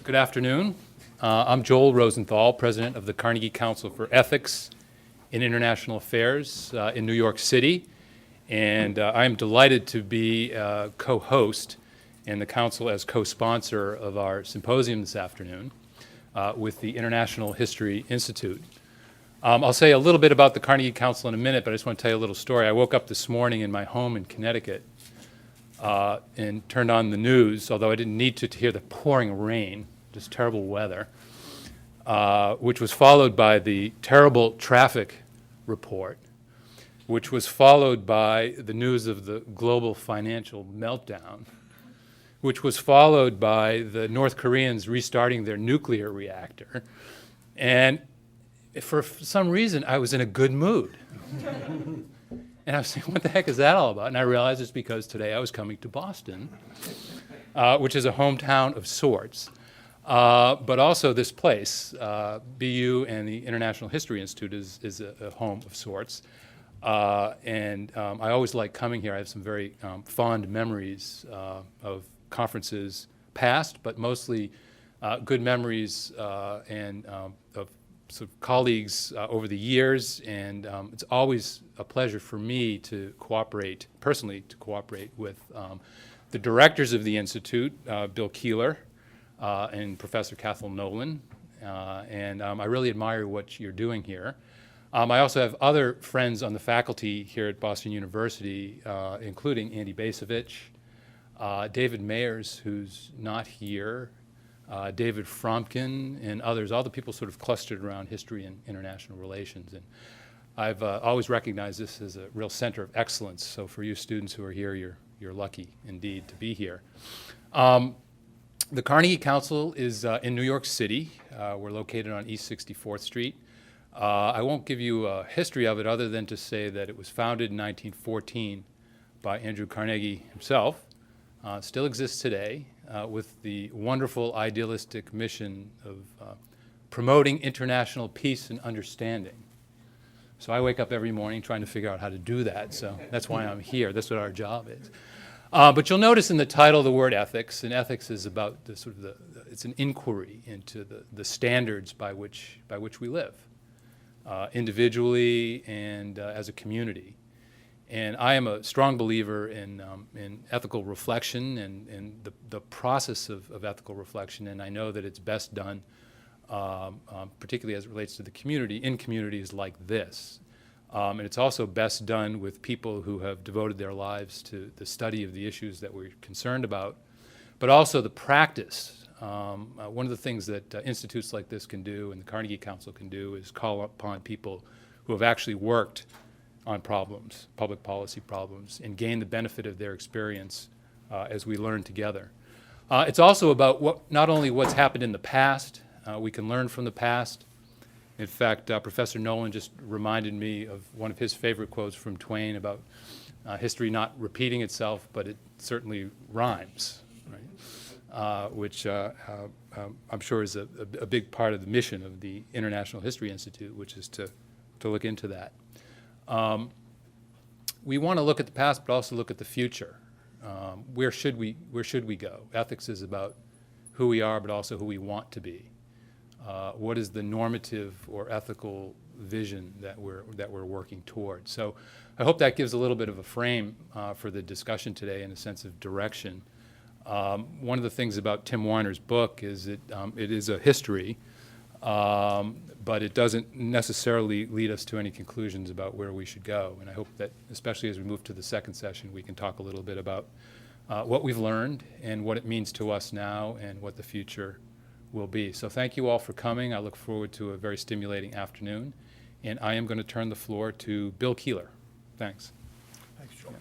Good afternoon. I'm Joel Rosenthal, president of the Carnegie Council for Ethics in International Affairs in New York City. And I'm delighted to be co-host and the council as co-sponsor of our symposium this afternoon with the International History Institute. I'll say a little bit about the Carnegie Council in a minute, but I just want to tell you a little story. I woke up this morning in my home in Connecticut and turned on the news, although I didn't need to hear the pouring rain, just terrible weather, which was followed by the terrible traffic report, which was followed by the news of the global financial meltdown, which was followed by the North Koreans restarting their nuclear reactor. And for some reason, I was in a good mood. And I was saying, what the heck is that all about? And I realized it's because today I was coming to Boston, which is a hometown of sorts. But also this place, BU and the International History Institute is a home of sorts. And I always like coming here. I have some very fond memories of conferences past, but mostly good memories and of sort of colleagues over the years. And it's always a pleasure for me to cooperate, personally to cooperate with the directors of the Institute, Bill Keylor, and Professor Kathleen Nolan, and I really admire what you're doing here. I also have other friends on the faculty here at Boston University, including Andy Basevich, David Mayers, who's not here, David Fromkin, and others, all the people sort of clustered around history and international relations. And I've always recognized this as a real center of excellence, so for you students who are here, you're lucky indeed to be here. The Carnegie Council is in New York City. We're located on East 64th Street. I won't give you a history of it other than to say that it was founded in 1914 by Andrew Carnegie himself. Still exists today with the wonderful idealistic mission of promoting international peace and understanding. So I wake up every morning trying to figure out how to do that, so that's why I'm here. That's what our job is. But you'll notice in the title the word ethics, and ethics is about the sort of it's an inquiry into the standards by which we live, individually and as a community. And I am a strong believer in ethical reflection and the process of ethical reflection, and I know that it's best done, particularly as it relates to the community, in communities like this. And it's also best done with people who have devoted their lives to the study of the issues that we're concerned about, but also the practice. One of the things that institutes like this can do and the Carnegie Council can do is call upon people who have actually worked on problems, public policy problems, and gain the benefit of their experience as we learn together. It's also about not only what's happened in the past, we can learn from the past. In fact, Professor Nolan just reminded me of one of his favorite quotes from Twain about history not repeating itself, but it certainly rhymes, right? Which I'm sure is a big part of the mission of the International History Institute, which is to look into that. We want to look at the past, but also look at the future. Where should we go? Ethics is about who we are, but also who we want to be. What is the normative or ethical vision that we're working towards? So I hope that gives a little bit of a frame for the discussion today and a sense of direction. One of the things about Tim Weiner's book is it is a history, but it doesn't necessarily lead us to any conclusions about where we should go. And I hope that, especially as we move to the second session, we can talk a little bit about what we've learned and what it means to us now and what the future will be. So thank you all for coming. I look forward to a very stimulating afternoon. And I am going to turn the floor to Bill Keylor. Thanks. Thanks, Joel.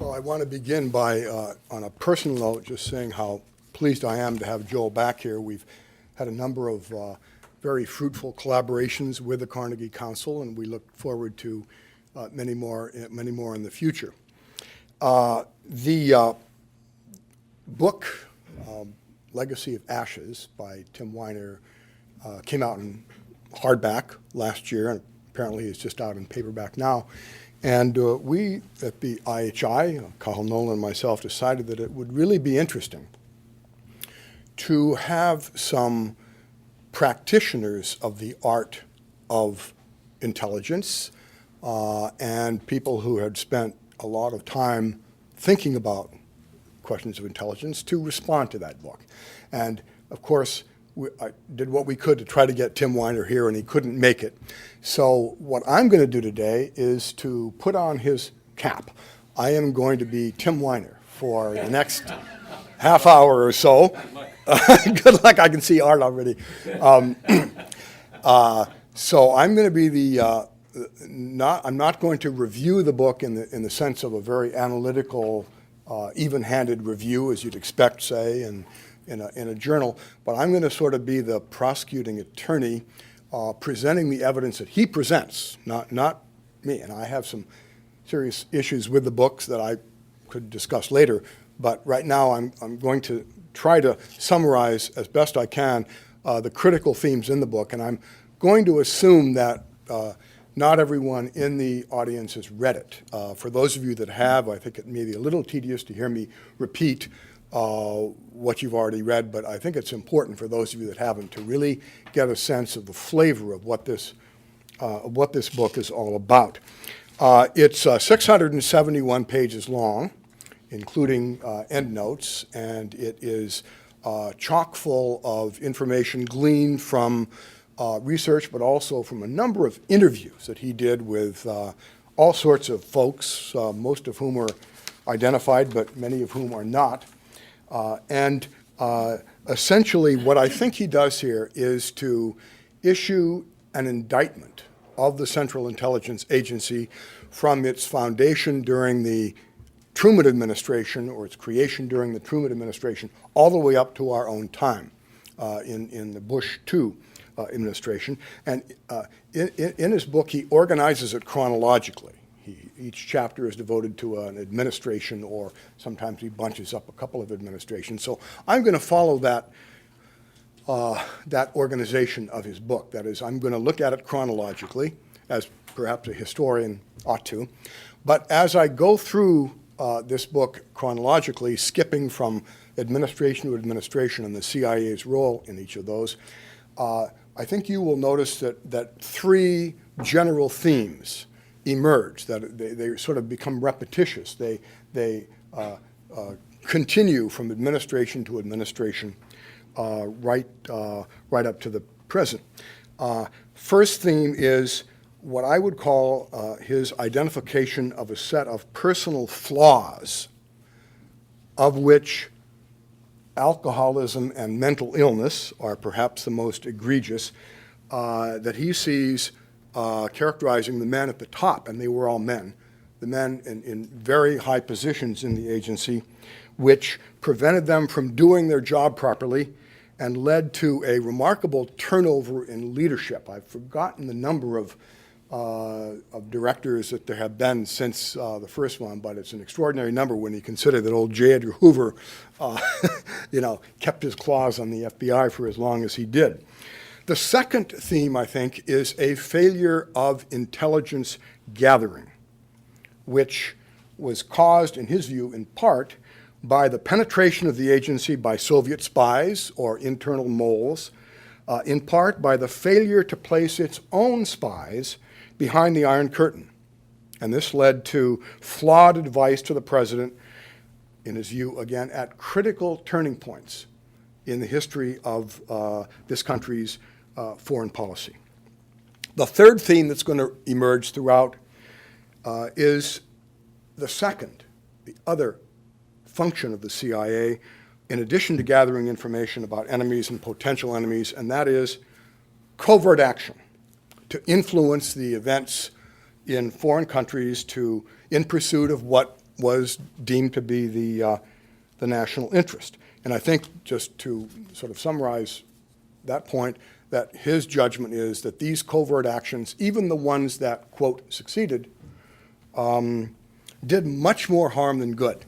Well, I want to begin by, on a personal note, just saying how pleased I am to have Joel back here. We've had a number of very fruitful collaborations with the Carnegie Council, and we look forward to many more in the future. The book, Legacy of Ashes by Tim Weiner came out in hardback last year, and apparently it's just out in paperback now. And we at the IHI, Cathal Nolan and myself, decided that it would really be interesting to have some practitioners of the art of intelligence and people who had spent a lot of time thinking about questions of intelligence to respond to that book. And of course, I did what we could to try to get Tim Weiner here, and he couldn't make it. So what I'm going to do today is to put on his cap. I am going to be Tim Weiner for the next half hour or so. Good luck. I can see Art already. So I'm going to be I'm not going to review the book in the sense of a very analytical, even-handed review, as you'd expect, say, in a journal, but I'm going to sort of be the prosecuting attorney presenting the evidence that he presents, not me. And I have some serious issues with the books that I could discuss later, but right now I'm going to try to summarize as best I can the critical themes in the book, and I'm going to assume that not everyone in the audience has read it. For those of you that have, I think it may be a little tedious to hear me repeat what you've already read, but I think it's important for those of you that haven't to really get a sense of the flavor of what this book is all about. It's 671 pages long, including endnotes, and it is chock full of information gleaned from research, but also from a number of interviews that he did with all sorts of folks, most of whom are identified, but many of whom are not. And essentially what I think he does here is to issue an indictment of the Central Intelligence Agency from its foundation during the Truman administration, or its creation during the Truman administration, all the way up to our own time in the Bush II administration. And in his book, he organizes it chronologically. Each chapter is devoted to an administration, or sometimes he bunches up a couple of administrations. So I'm going to follow that organization of his book. That is, I'm going to look at it chronologically, as perhaps a historian ought to. But as I go through this book chronologically, skipping from administration to administration and the CIA's role in each of those, I think you will notice that three general themes emerge, that they sort of become repetitious. They continue from administration to administration right up to the present. First theme is what I would call his identification of a set of personal flaws, of which alcoholism and mental illness are perhaps the most egregious, that he sees characterizing the men at the top, and they were all men, the men in very high positions in the agency, which prevented them from doing their job properly and led to a remarkable turnover in leadership. I've forgotten the number of directors that there have been since the first one, but it's an extraordinary number when you consider that old J. Edgar Hoover, kept his claws on the FBI for as long as he did. The second theme, I think, is a failure of intelligence gathering, which was caused, in his view, in part by the penetration of the agency by Soviet spies or internal moles, in part by the failure to place its own spies behind the Iron Curtain. And this led to flawed advice to the president, in his view, again, at critical turning points in the history of this country's foreign policy. The third theme that's going to emerge throughout is the other function of the CIA, in addition to gathering information about enemies and potential enemies, and that is covert action, to influence the events in foreign countries in pursuit of what was deemed to be the national interest. And I think, just to sort of summarize that point, that his judgment is that these covert actions, even the ones that, quote, succeeded, did much more harm than good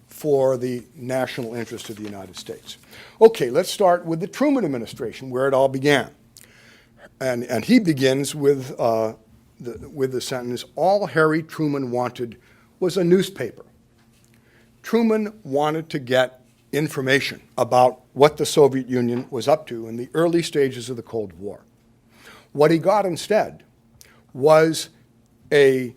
for the national interest of the United States. Okay, let's start with the Truman administration, where it all began. And he begins with the sentence, "All Harry Truman wanted was a newspaper." Truman wanted to get information about what the Soviet Union was up to in the early stages of the Cold War. What he got instead was an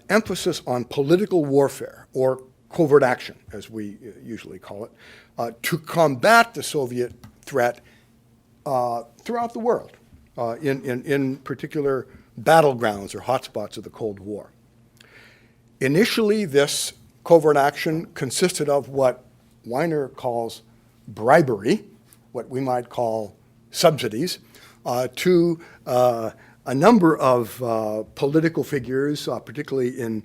emphasis on political warfare, or covert action, as we usually call it, to combat the Soviet threat throughout the world, in particular battlegrounds or hotspots of the Cold War. Initially, this covert action consisted of what Weiner calls bribery, what we might call subsidies, to a number of political figures, particularly in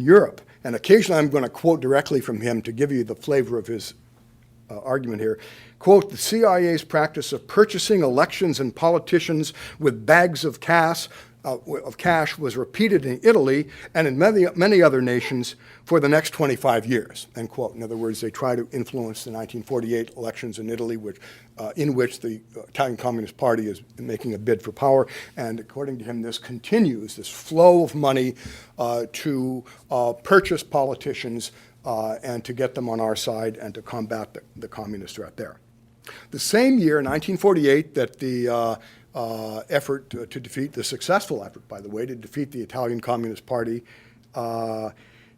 Europe. And occasionally I'm going to quote directly from him to give you the flavor of his argument here. Quote, "The CIA's practice of purchasing elections and politicians with bags of cash was repeated in Italy and in many other nations for the next 25 years," end quote. In other words, they try to influence the 1948 elections in Italy, in which the Italian Communist Party is making a bid for power. And according to him, this continues, this flow of money to purchase politicians and to get them on our side and to combat the communist threat there. The same year, 1948, that the effort to defeat, the successful effort, by the way, to defeat the Italian Communist Party,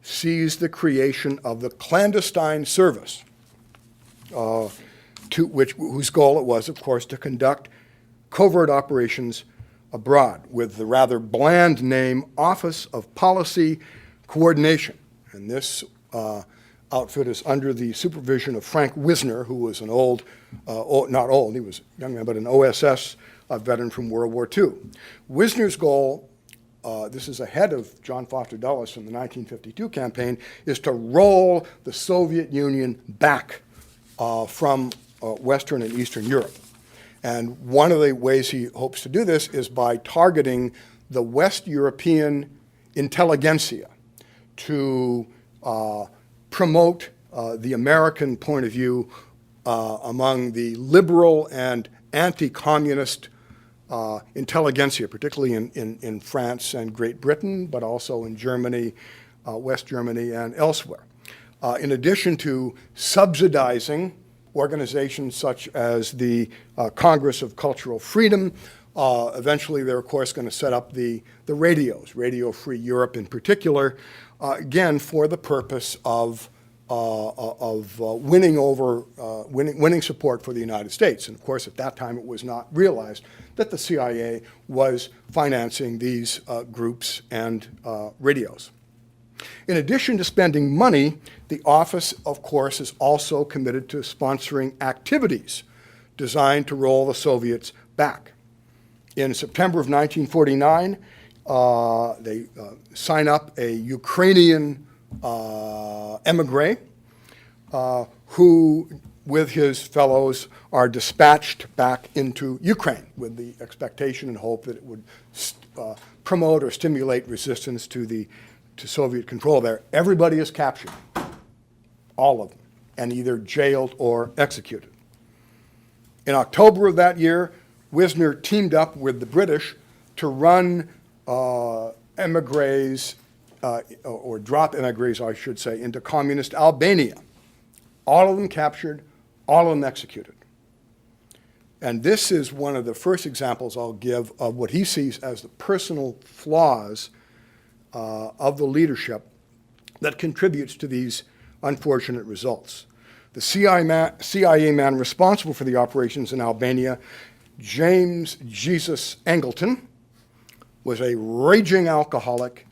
sees the creation of the clandestine service, whose goal it was, of course, to conduct covert operations abroad with the rather bland name Office of Policy Coordination. And this outfit is under the supervision of Frank Wisner, who was an not old, he was a young man, but an OSS veteran from World War II. Wisner's goal, this is ahead of John Foster Dulles in the 1952 campaign, is to roll the Soviet Union back from Western and Eastern Europe. And one of the ways he hopes to do this is by targeting the West European intelligentsia to promote the American point of view among the liberal and anti-communist intelligentsia, particularly in France and Great Britain, but also in Germany, West Germany, and elsewhere. In addition to subsidizing organizations such as the Congress of Cultural Freedom, eventually they're, of course, going to set up the radios, Radio Free Europe in particular, again, for the purpose of winning support for the United States. And of course, at that time, it was not realized that the CIA was financing these groups and radios. In addition to spending money, the office, of course, is also committed to sponsoring activities designed to roll the Soviets back. In September of 1949, they sign up a Ukrainian emigre who, with his fellows, are dispatched back into Ukraine with the expectation and hope that it would promote or stimulate resistance to Soviet control there. Everybody is captured, all of them, and either jailed or executed. In October of that year, Wisner teamed up with the British to run emigres, or drop emigres, I should say, into communist Albania. All of them captured, all of them executed. And this is one of the first examples I'll give of what he sees as the personal flaws of the leadership that contributes to these unfortunate results. The CIA man responsible for the operations in Albania, James Jesus Angleton, was a raging alcoholic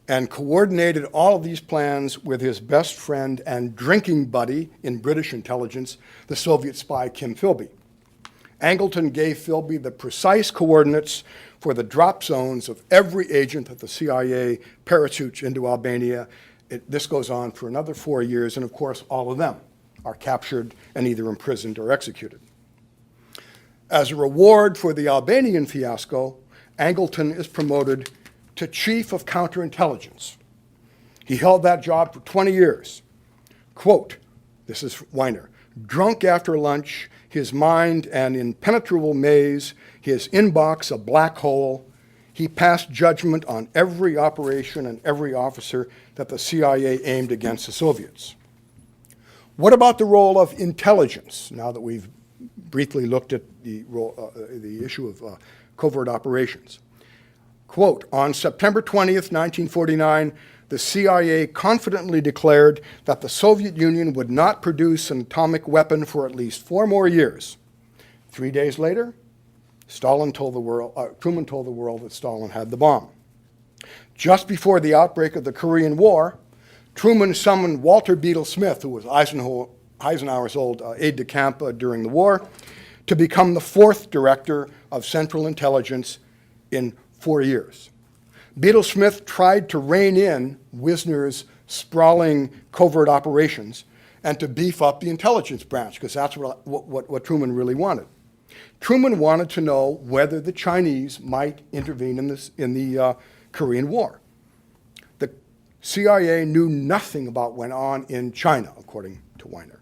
and coordinated all of these plans with his best friend and drinking buddy in British intelligence, the Soviet spy Kim Philby. Angleton gave Philby the precise coordinates for the drop zones of every agent that the CIA parachutes into Albania. This goes on for another 4 years, and of course, all of them are captured and either imprisoned or executed. As a reward for the Albanian fiasco, Angleton is promoted to Chief of Counterintelligence. He held that job for 20 years. Quote, this is Weiner, drunk after lunch, his mind an impenetrable maze, his inbox a black hole, he passed judgment on every operation and every officer that the CIA aimed against the Soviets. What about the role of intelligence, now that we've briefly looked at the issue of covert operations? Quote, on September 20th, 1949, the CIA confidently declared that the Soviet Union would not produce an atomic weapon for at least 4 more years. 3 days later, Truman told the world that Stalin had the bomb. Just before the outbreak of the Korean War, Truman summoned Walter Beadle Smith, who was Eisenhower's old aide-de-camp during the war, to become the 4th director of Central Intelligence in 4 yewhat Beadle Smith tried to rein in Wisner's sprawling covert operations and to beef up the intelligence branch, because that's what Truman really wanted. Truman wanted to know whether the Chinese might intervene in the Korean War. The CIA knew nothing about what went on in China, according to Weiner.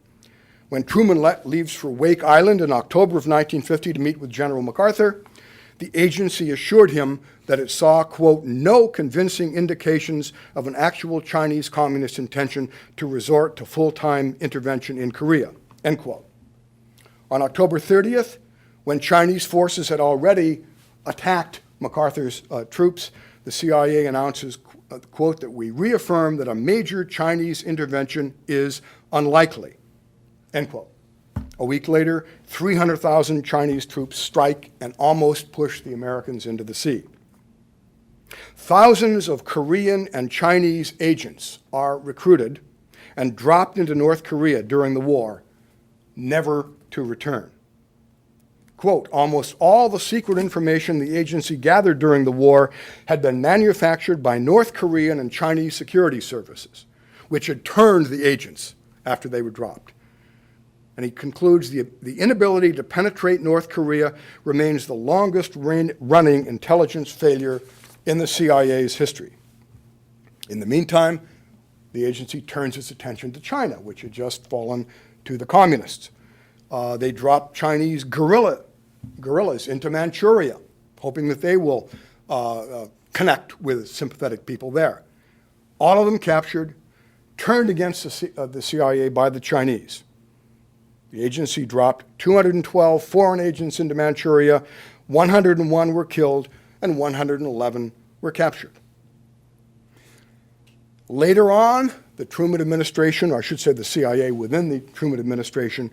When Truman leaves for Wake Island in October of 1950 to meet with General MacArthur, the agency assured him that it saw, quote, no convincing indications of an actual Chinese communist intention to resort to full-time intervention in Korea, end quote. On October 30th, when Chinese forces had already attacked MacArthur's troops, the CIA announces, quote, that we reaffirm that a major Chinese intervention is unlikely, end quote. A week later, 300,000 Chinese troops strike and almost push the Americans into the sea. Thousands of Korean and Chinese agents are recruited and dropped into North Korea during the war, never to return. Quote, almost all the secret information the agency gathered during the war had been manufactured by North Korean and Chinese security services, which had turned the agents after they were dropped. And he concludes the inability to penetrate North Korea remains the longest running intelligence failure in the CIA's history. In the meantime, the agency turns its attention to China, which had just fallen to the communists. They drop Chinese guerrillas into Manchuria, hoping that they will connect with sympathetic people there. All of them captured, turned against the CIA by the Chinese. The agency dropped 212 foreign agents into Manchuria, 101 were killed, and 111 were captured. Later on, the Truman administration, or I should say the CIA within the Truman administration,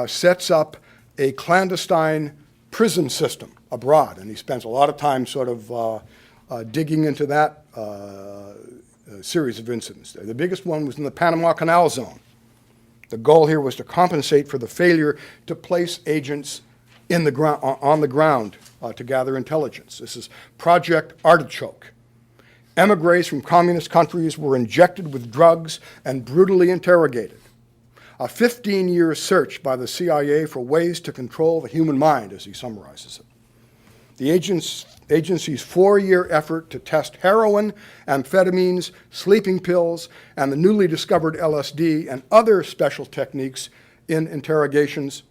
sets up a clandestine prison system abroad, and he spends a lot of time sort of digging into that series of incidents. The biggest one was in the Panama Canal Zone. The goal here was to compensate for the failure to place agents on the ground to gather intelligence. This is Project Artichoke. Emigres from communist countries were injected with drugs and brutally interrogated. A 15-year search by the CIA for ways to control the human mind, as he summarizes it. The agency's 4-year effort to test heroin, amphetamines, sleeping pills, and the newly discovered LSD and other special techniques in interrogations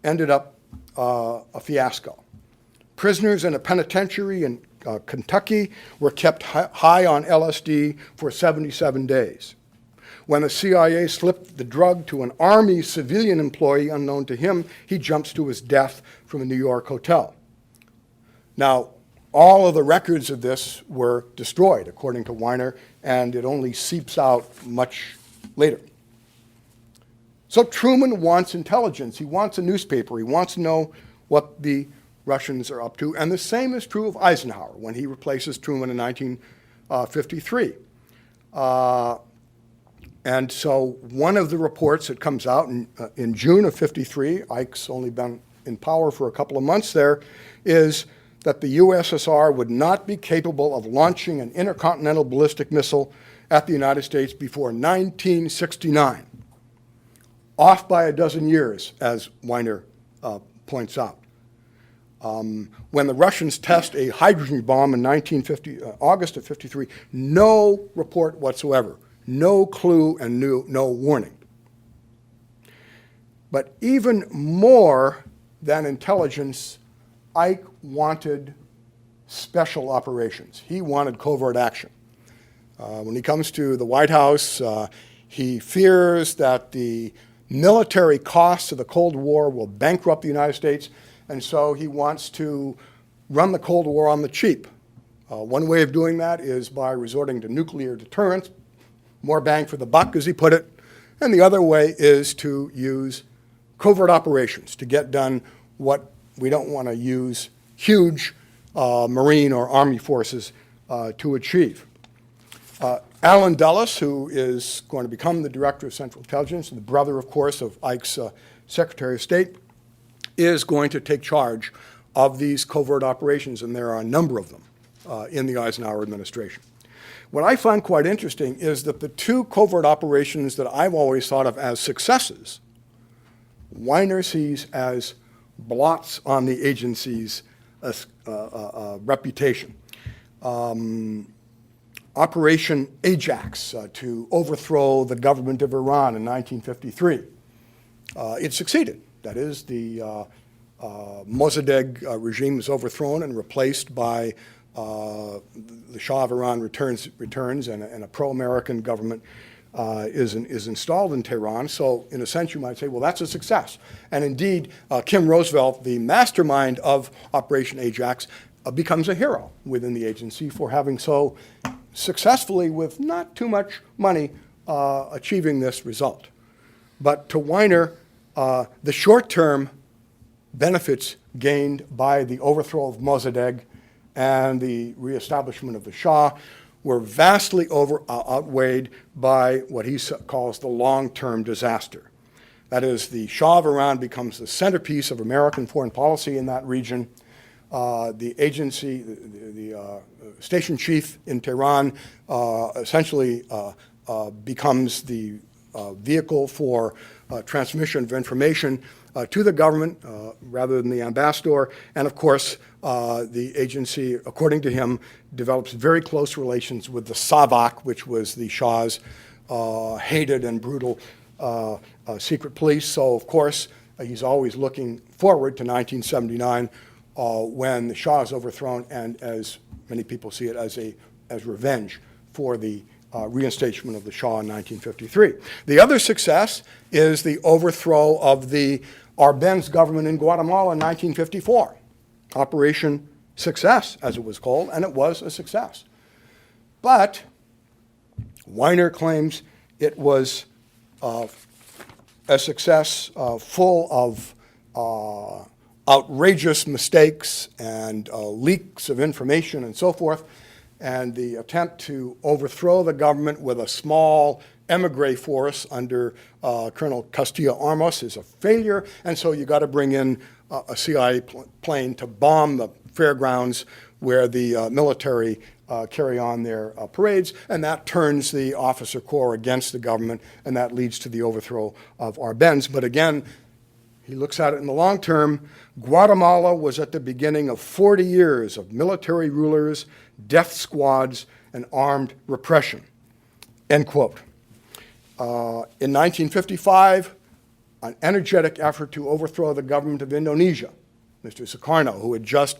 ended up a fiasco. Prisoners in a penitentiary in Kentucky were kept high on LSD for 77 days. When the CIA slipped the drug to an Army civilian employee unknown to him, he jumps to his death from a New York hotel. Now, all of the records of this were destroyed, according to Weiner, and it only seeps out much later. So Truman wants intelligence. He wants a newspaper. He wants to know what the Russians are up to. And the same is true of Eisenhower when he replaces Truman in 1953. And so one of the reports that comes out in June of 53, Ike's only been in power for a couple of months there, is that the USSR would not be capable of launching an intercontinental ballistic missile at the United States before 1969. Off by a dozen years, as Weiner points out. When the Russians test a hydrogen bomb in August of 53, no report whatsoever, no clue and no warning. But even more than intelligence, Ike wanted special operations. He wanted covert action. When he comes to the White House, He fears that the military costs of the Cold War will bankrupt the United States, and so he wants to run the Cold War on the cheap. One way of doing that is by resorting to nuclear deterrence, more bang for the buck, as he put it, and the other way is to use covert operations to get done what we don't want to use huge Marine or Army forces to achieve. Alan Dulles, who is going to become the Director of Central Intelligence, the brother, of course, of Ike's Secretary of State, is going to take charge of these covert operations, and there are a number of them in the Eisenhower administration. What I find quite interesting is that the two covert operations that I've always thought of as successes, Weiner sees as blots on the agency's reputation. Operation Ajax to overthrow the government of Iran in 1953. It succeeded. That is, the Mossadegh regime was overthrown and replaced by the Shah of Iran returns and a pro-American government is installed in Tehran. So in a sense, you might say, well, that's a success. And indeed, Kim Roosevelt, the mastermind of Operation Ajax, becomes a hero within the agency for having so successfully, with not too much money, achieving this result. But to Weiner, the short-term benefits gained by the overthrow of Mossadegh and the reestablishment of the Shah were vastly outweighed by what he calls the long-term disaster. That is, the Shah of Iran becomes the centerpiece of American foreign policy in that region. The agency, the station chief in Tehran essentially becomes the vehicle for transmission of information to the government rather than the ambassador. And of course, the agency, according to him, develops very close relations with the Savak, which was the Shah's hated and brutal secret police. So of course, he's always looking forward to 1979 when the Shah is overthrown, and as many people see it, as revenge for the reinstatement of the Shah in 1953. The other success is the overthrow of the Arbenz government in Guatemala in 1954. Operation Success, as it was called, and it was a success. But Weiner claims it was a success full of outrageous mistakes and leaks of information and so forth, and the attempt to overthrow the government with a small emigre force under Colonel Castilla-Armos is a failure, and so you got to bring in a CIA plane to bomb the fairgrounds where the military carry on their parades, and that turns the officer corps against the government, and that leads to the overthrow of Arbenz. But again, he looks at it in the long term. Guatemala was at the beginning of 40 years of military rulers, death squads, and armed repression, end quote. In 1955, an energetic effort to overthrow the government of Indonesia, Mr. Sukarno, who had just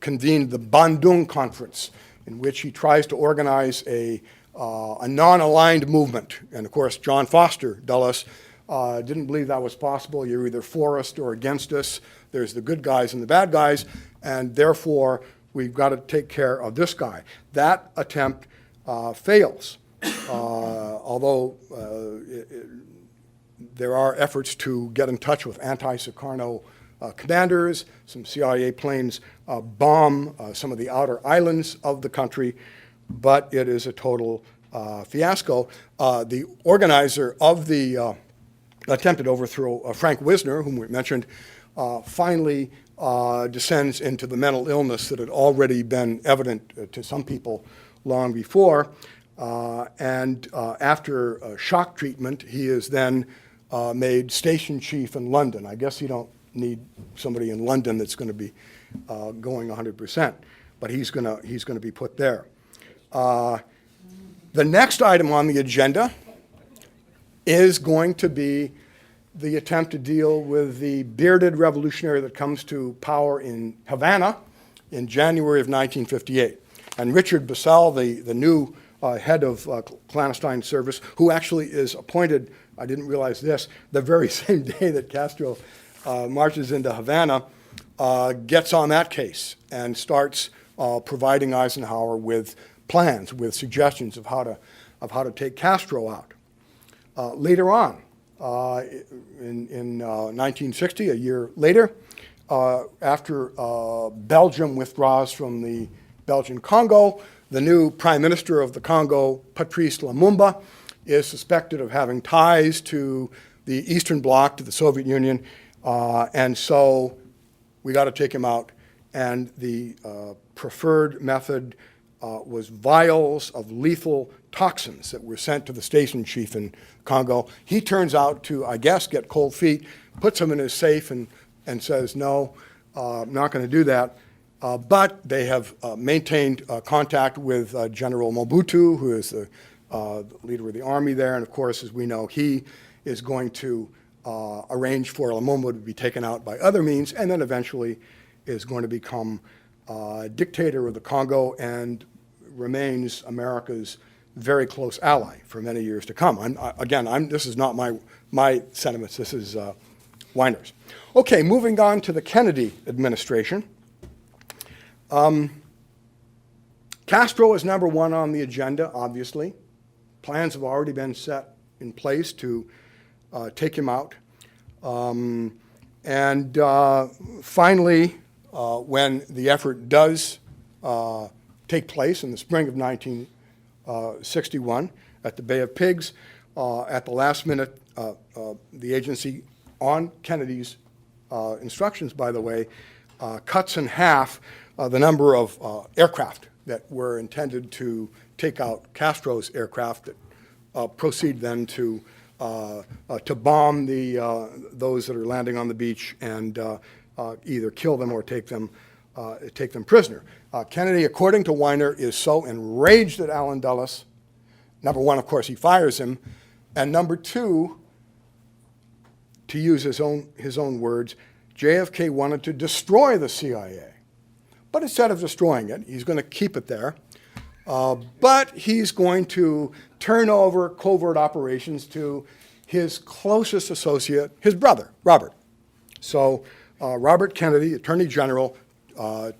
convened the Bandung Conference, in which he tries to organize a non-aligned movement. And of course, John Foster Dulles didn't believe that was possible. You're either for us or against us. There's the good guys and the bad guys, and therefore we've got to take care of this guy. That attempt fails, although there are efforts to get in touch with anti-Sukarno commanders. Some CIA planes bomb some of the outer islands of the country, but it is a total fiasco. The organizer of the attempted overthrow, Frank Wisner, whom we mentioned, finally descends into the mental illness that had already been evident to some people long before. And after shock treatment, he is then made station chief in London. I guess you don't need somebody in London that's going to be going 100%, but he's going to be put there. The next item on the agenda is going to be the attempt to deal with the bearded revolutionary that comes to power in Havana in January of 1958. And Richard Bissell, the new head of clandestine service, who actually is appointed, I didn't realize this, the very same day that Castro marches into Havana, gets on that case and starts providing Eisenhower with plans, with suggestions of how to take Castro out. Later on, in 1960, a year later, after Belgium withdraws from the Belgian Congo, the new prime minister of the Congo, Patrice Lumumba, is suspected of having ties to the Eastern Bloc, to the Soviet Union, and so we got to take him out. And the preferred method was vials of lethal toxins that were sent to the station chief in Congo. He turns out to, I guess, get cold feet, puts them in his safe and says, no, I'm not going to do that. But they have maintained contact with General Mobutu, who is the leader of the army there. And of course, as we know, he is going to arrange for Lumumba to be taken out by other means, and then eventually is going to become dictator of the Congo and remains America's very close ally for many years to come. This is not my sentiments. This is Weiner's. Okay, moving on to the Kennedy administration. Castro is number one on the agenda, obviously. Plans have already been set in place to take him out. Finally, when the effort does take place in the spring of 1961 at the Bay of Pigs, at the last minute, the agency, on Kennedy's instructions, by the way, cuts in half the number of aircraft that were intended to take out Castro's aircraft that proceed then to bomb those that are landing on the beach and either kill them or take them prisoner. Kennedy, according to Weiner, is so enraged at Allen Dulles. Number one, of course, he fires him, and number two, to use his own words, JFK wanted to destroy the CIA. But instead of destroying it, he's going to keep it there. But he's going to turn over covert operations to his closest associate, his brother, Robert. So Robert Kennedy, Attorney General,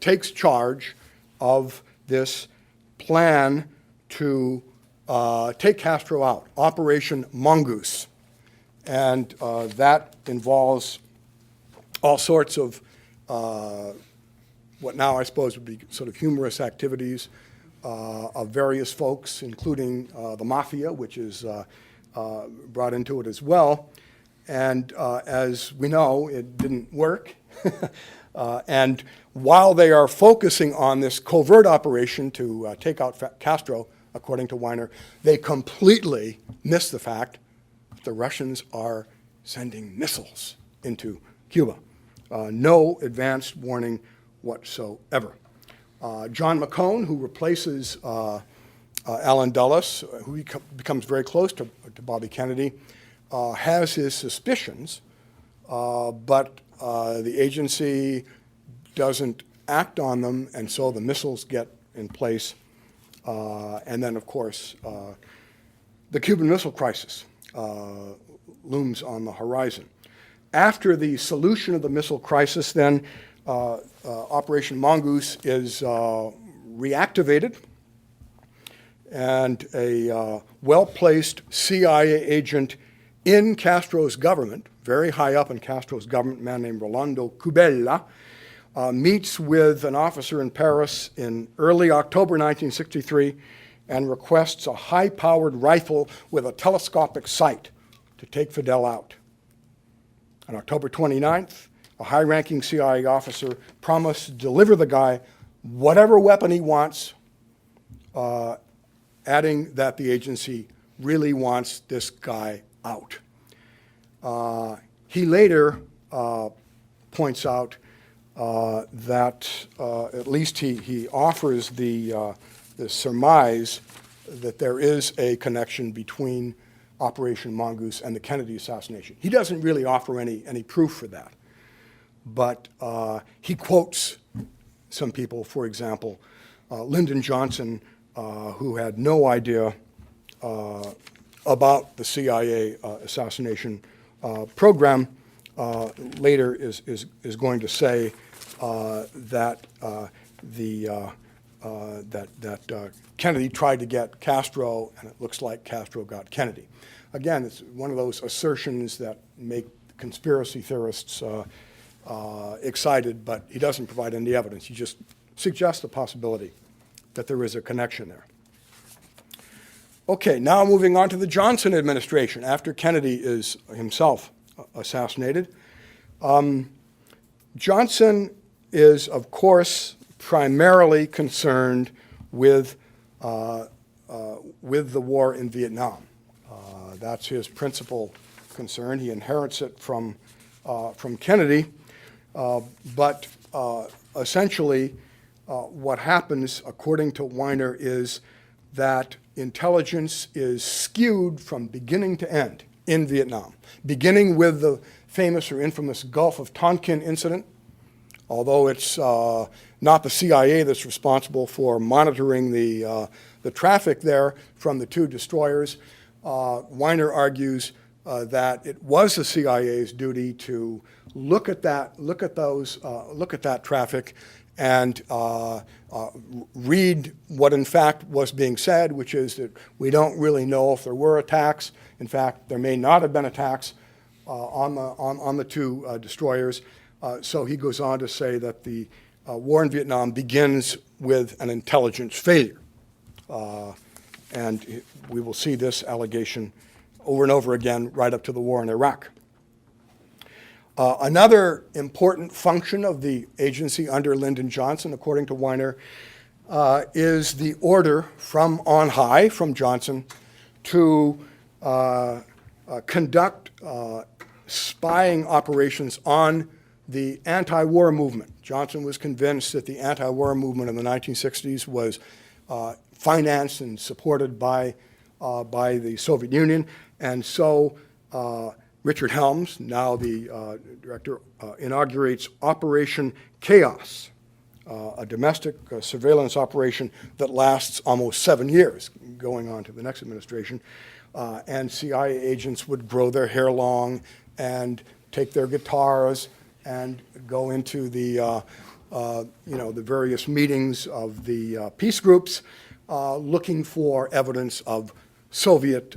takes charge of this plan to take Castro out, Operation Mongoose. And that involves all sorts of what now I suppose would be sort of humorous activities of various folks, including the mafia, which is brought into it as well. And as we know, it didn't work. And while they are focusing on this covert operation to take out Castro, according to Weiner, they completely miss the fact that the Russians are sending missiles into Cuba. No advanced warning whatsoever. John McCone, who replaces Allen Dulles, who becomes very close to Bobby Kennedy, has his suspicions, but the agency doesn't act on them, and so the missiles get in place. And then, of course, the Cuban Missile Crisis looms on the horizon. After the solution of the missile crisis, then, Operation Mongoose is reactivated, and a well-placed CIA agent in Castro's government, very high up in Castro's government, a man named Rolando Cubella, meets with an officer in Paris in early October 1963 and requests a high-powered rifle with a telescopic sight to take Fidel out. On October 29th, a high-ranking CIA officer promised to deliver the guy whatever weapon he wants, adding that the agency really wants this guy out. He later points out that at least he offers the surmise that there is a connection between Operation Mongoose and the Kennedy assassination. He doesn't really offer any proof for that. But he quotes some people, for example, Lyndon Johnson who had no idea about the CIA assassination program, later is going to say that Kennedy tried to get Castro, and it looks like Castro got Kennedy. Again, it's one of those assertions that make conspiracy theorists excited, but he doesn't provide any evidence. He just suggests the possibility that there is a connection there. Okay, now moving on to the Johnson administration after Kennedy is himself assassinated. Johnson is, of course, primarily concerned with the war in Vietnam. That's his principal concern. He inherits it from Kennedy, but essentially what happens, according to Weiner, is that intelligence is skewed from beginning to end in Vietnam, beginning with the famous or infamous Gulf of Tonkin incident. Although it's not the CIA that's responsible for monitoring the traffic there from the two destroyers, Weiner argues that it was the CIA's duty to look at that traffic and read what in fact was being said, which is that we don't really know if there were attacks. In fact, there may not have been attacks on the two destroyers. So he goes on to say that the war in Vietnam begins with an intelligence failure. And we will see this allegation over and over again right up to the war in Iraq. Another important function of the agency under Lyndon Johnson, according to Weiner, is the order from on high, from Johnson, to conduct spying operations on the anti-war movement. Johnson was convinced that the anti-war movement in the 1960s was financed and supported by the Soviet Union, and so Richard Helms, now the director, inaugurates Operation Chaos, a domestic surveillance operation that lasts almost 7 years, going on to the next administration. And CIA agents would grow their hair long and take their guitars and go into the various meetings of the peace groups, looking for evidence of Soviet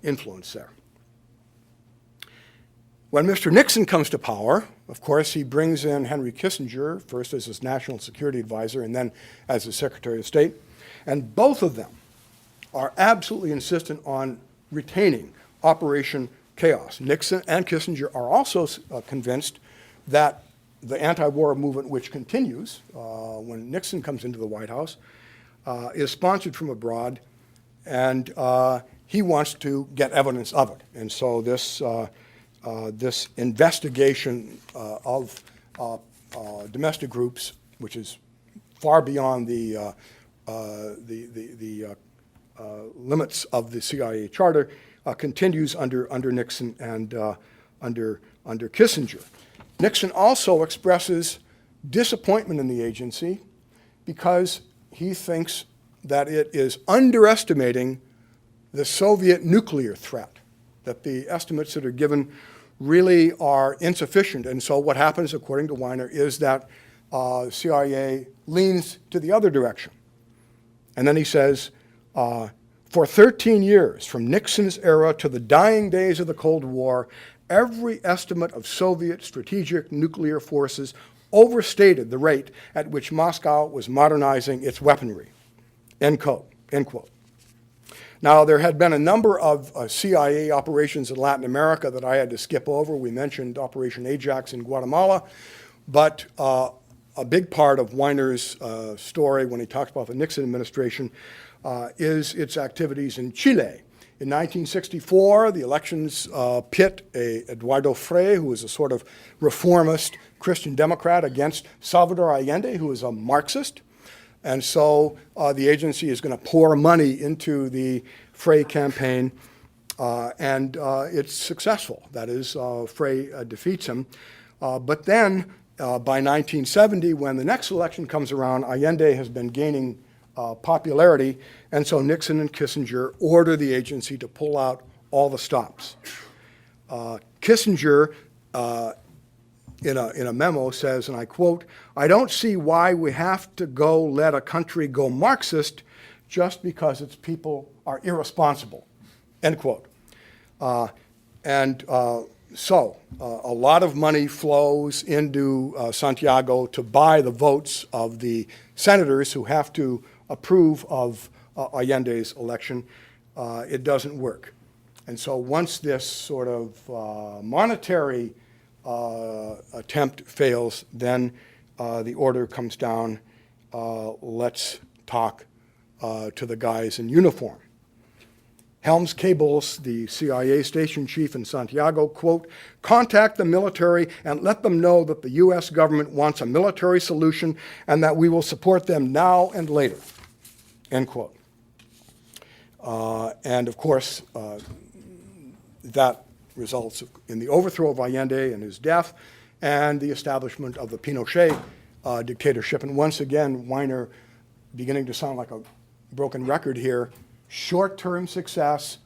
influence there. When Mr. Nixon comes to power, of course, he brings in Henry Kissinger, first as his national security advisor and then as his Secretary of State. And both of them are absolutely insistent on retaining Operation Chaos. Nixon and Kissinger are also convinced that the anti-war movement, which continues when Nixon comes into the White House, is sponsored from abroad, and he wants to get evidence of it. And so this investigation of domestic groups, which is far beyond the limits of the CIA charter, continues under Nixon and under Kissinger. Nixon also expresses disappointment in the agency because he thinks that it is underestimating the Soviet nuclear threat, that the estimates that are given really are insufficient. And so what happens, according to Weiner, is that CIA leans to the other direction. And then he says, for 13 years, from Nixon's era to the dying days of the Cold War, every estimate of Soviet strategic nuclear forces overstated the rate at which Moscow was modernizing its weaponry. End quote. End quote. Now, there had been a number of CIA operations in Latin America that I had to skip over. We mentioned Operation Ajax in Guatemala, but a big part of Weiner's story when he talks about the Nixon administration is its activities in Chile. In 1964, the elections pit Eduardo Frei, who was a sort of reformist Christian Democrat, against Salvador Allende, who was a Marxist. And so the agency is going to pour money into the Frei campaign, and it's successful. That is, Frei defeats him. But then by 1970, when the next election comes around, Allende has been gaining popularity, and so Nixon and Kissinger order the agency to pull out all the stops. Kissinger, in a memo, says, and I quote, "I don't see why we have to go let a country go Marxist just because its people are irresponsible," end quote. So a lot of money flows into Santiago to buy the votes of the senators who have to approve of Allende's election. It doesn't work. And so once this sort of monetary attempt fails, then the order comes down, let's talk to the guys in uniform. Helms cables the CIA station chief in Santiago, quote, "Contact the military and let them know that the U.S. government wants a military solution and that we will support them now and later," end quote. And of course, that results in the overthrow of Allende and his death and the establishment of the Pinochet dictatorship. And once again, Weiner, beginning to sound like a broken record here, short-term success,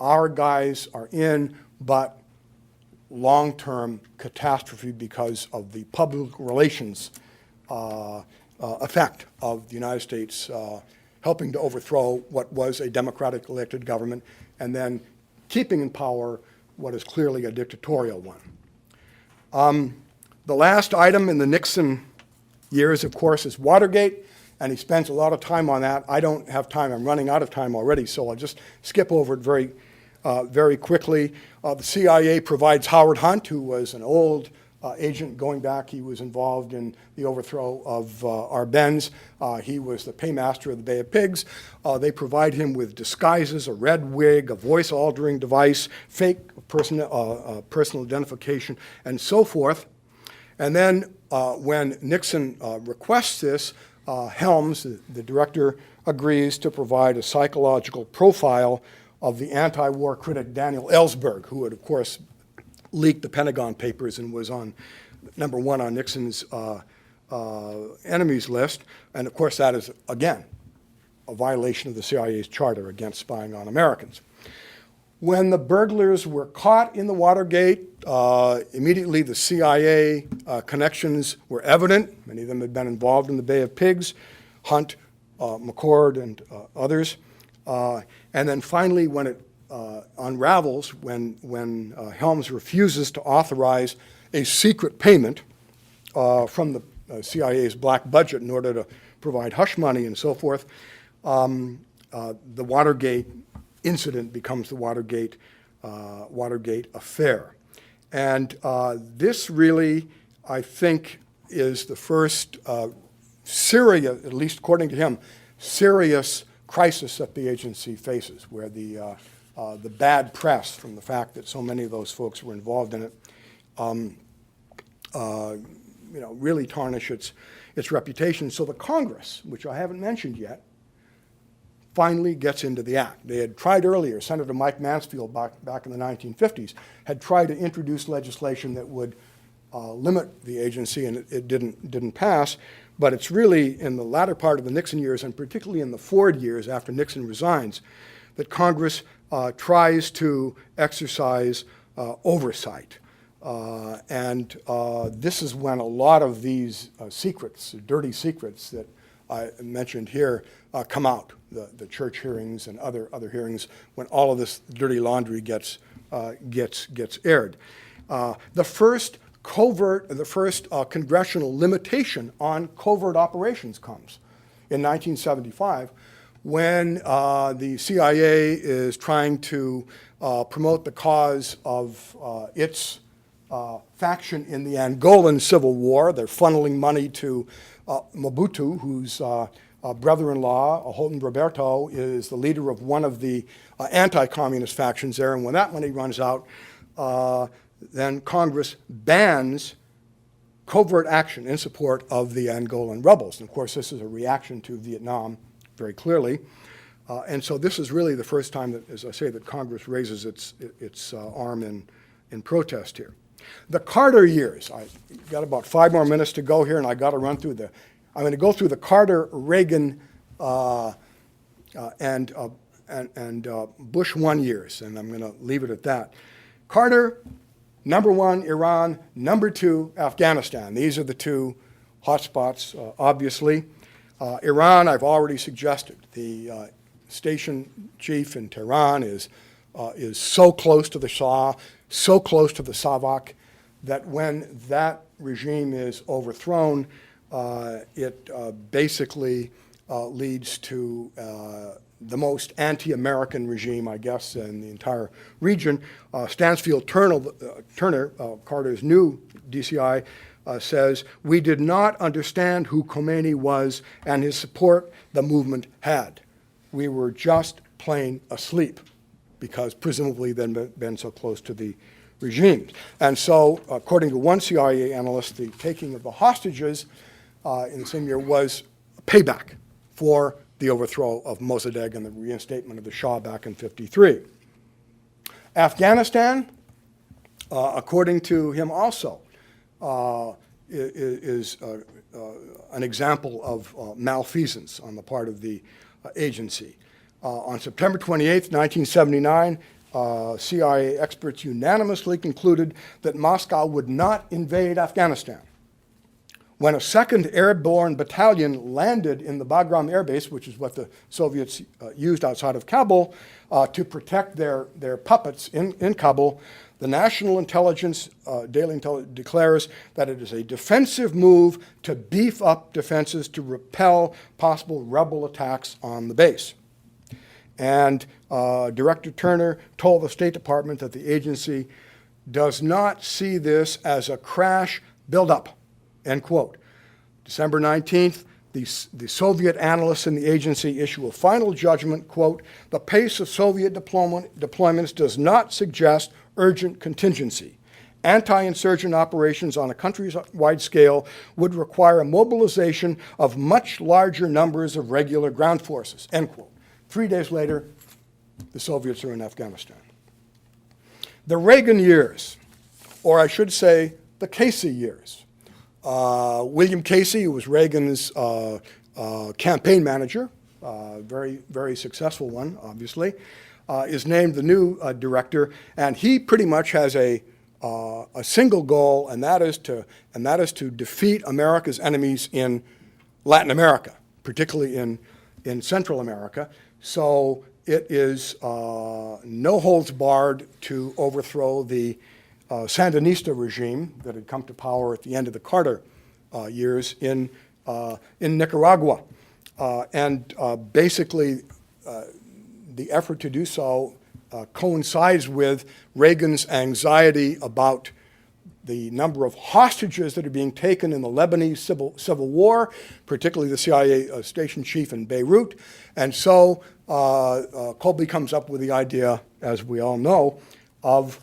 our guys are in, but long-term catastrophe because of the public relations effect of the United States helping to overthrow what was a democratic elected government and then keeping in power what is clearly a dictatorial one. The last item in the Nixon years, of course, is Watergate, and he spends a lot of time on that. I don't have time. I'm running out of time already, so I'll just skip over it very quickly. The CIA provides Howard Hunt, who was an old agent going back. He was involved in the overthrow of Arbenz. He was the paymaster of the Bay of Pigs. They provide him with disguises, a red wig, a voice-altering device, fake personal identification, and so forth. And then when Nixon requests this, Helms, the director, agrees to provide a psychological profile of the anti-war critic Daniel Ellsberg, who had, of course, leaked the Pentagon Papers and was on #1 on Nixon's enemies list. And of course, that is, again, a violation of the CIA's charter against spying on Americans. When the burglars were caught in the Watergate, immediately the CIA connections were evident. Many of them had been involved in the Bay of Pigs, Hunt, McCord, and others. And then finally, when it unravels, when Helms refuses to authorize a secret payment from the CIA's black budget in order to provide hush money and so forth, the Watergate incident becomes the Watergate affair. And this really, I think, is the first serious, at least according to him, serious crisis that the agency faces, where the bad press from the fact that so many of those folks were involved in it, really tarnish its reputation. So the Congress, which I haven't mentioned yet, finally gets into the act. They had tried earlier. Senator Mike Mansfield back in the 1950s had tried to introduce legislation that would limit the agency, and it didn't pass. But it's really in the latter part of the Nixon years, and particularly in the Ford years after Nixon resigns, that Congress tries to exercise oversight. And this is when a lot of these secrets, dirty secrets that I mentioned here, come out. The church hearings and other hearings, when all of this dirty laundry gets aired. The first congressional limitation on covert operations comes in 1975, when the CIA is trying to promote the cause of its faction in the Angolan Civil War. They're funneling money to Mobutu, whose brother-in-law, Holton Roberto, is the leader of one of the anti-communist factions there. And when that money runs out, then Congress bans covert action in support of the Angolan rebels. And of course, this is a reaction to Vietnam, very clearly. And so this is really the first time that, as I say, that Congress raises its arm in protest here. The Carter years, I've got about 5 more minutes to go here, and I got to run through I'm going to go through the Carter-Reagan and Bush 1 years, and I'm going to leave it at that. Carter, number 1, Iran, number 2, Afghanistan. These are the two hotspots, obviously. Iran, I've already suggested. The station chief in Tehran is so close to the Shah, so close to the Savak, that when that regime is overthrown, it basically leads to the most anti-American regime, I guess, in the entire region. Stansfield Turner, Carter's new DCI, says, "We did not understand who Khomeini was and his support the movement had. We were just plain asleep," because presumably they'd been so close to the regimes. And so, according to one CIA analyst, the taking of the hostages in the same year was payback for the overthrow of Mossadegh and the reinstatement of the Shah back in '53. Afghanistan, according to him also, is an example of malfeasance on the part of the agency. On September 28, 1979, CIA experts unanimously concluded that Moscow would not invade Afghanistan. When a second airborne battalion landed in the Bagram Air Base, which is what the Soviets used outside of Kabul, to protect their puppets in Kabul, the National Intelligence, Daily Intelligence, declares that it is a defensive move to beef up defenses to repel possible rebel attacks on the base. And Director Turner told the State Department that the agency does not see this as a crash buildup, end quote. December 19th, the Soviet analysts in the agency issue a final judgment, quote, "The pace of Soviet deployments does not suggest urgent contingency. Anti-insurgent operations on a countrywide scale would require a mobilization of much larger numbers of regular ground forces," end quote. 3 days later, the Soviets are in Afghanistan. The Reagan years, or I should say the Casey years. William Casey, who was Reagan's campaign manager, very, very successful one, obviously, is named the new director, and he pretty much has a single goal, and that is to defeat America's enemies in Latin America, particularly in Central America. So it is no holds barred to overthrow the Sandinista regime that had come to power at the end of the Carter years in Nicaragua. And basically, the effort to do so coincides with Reagan's anxiety about the number of hostages that are being taken in the Lebanese civil war, particularly the CIA station chief in Beirut. And so Colby comes up with the idea, as we all know, of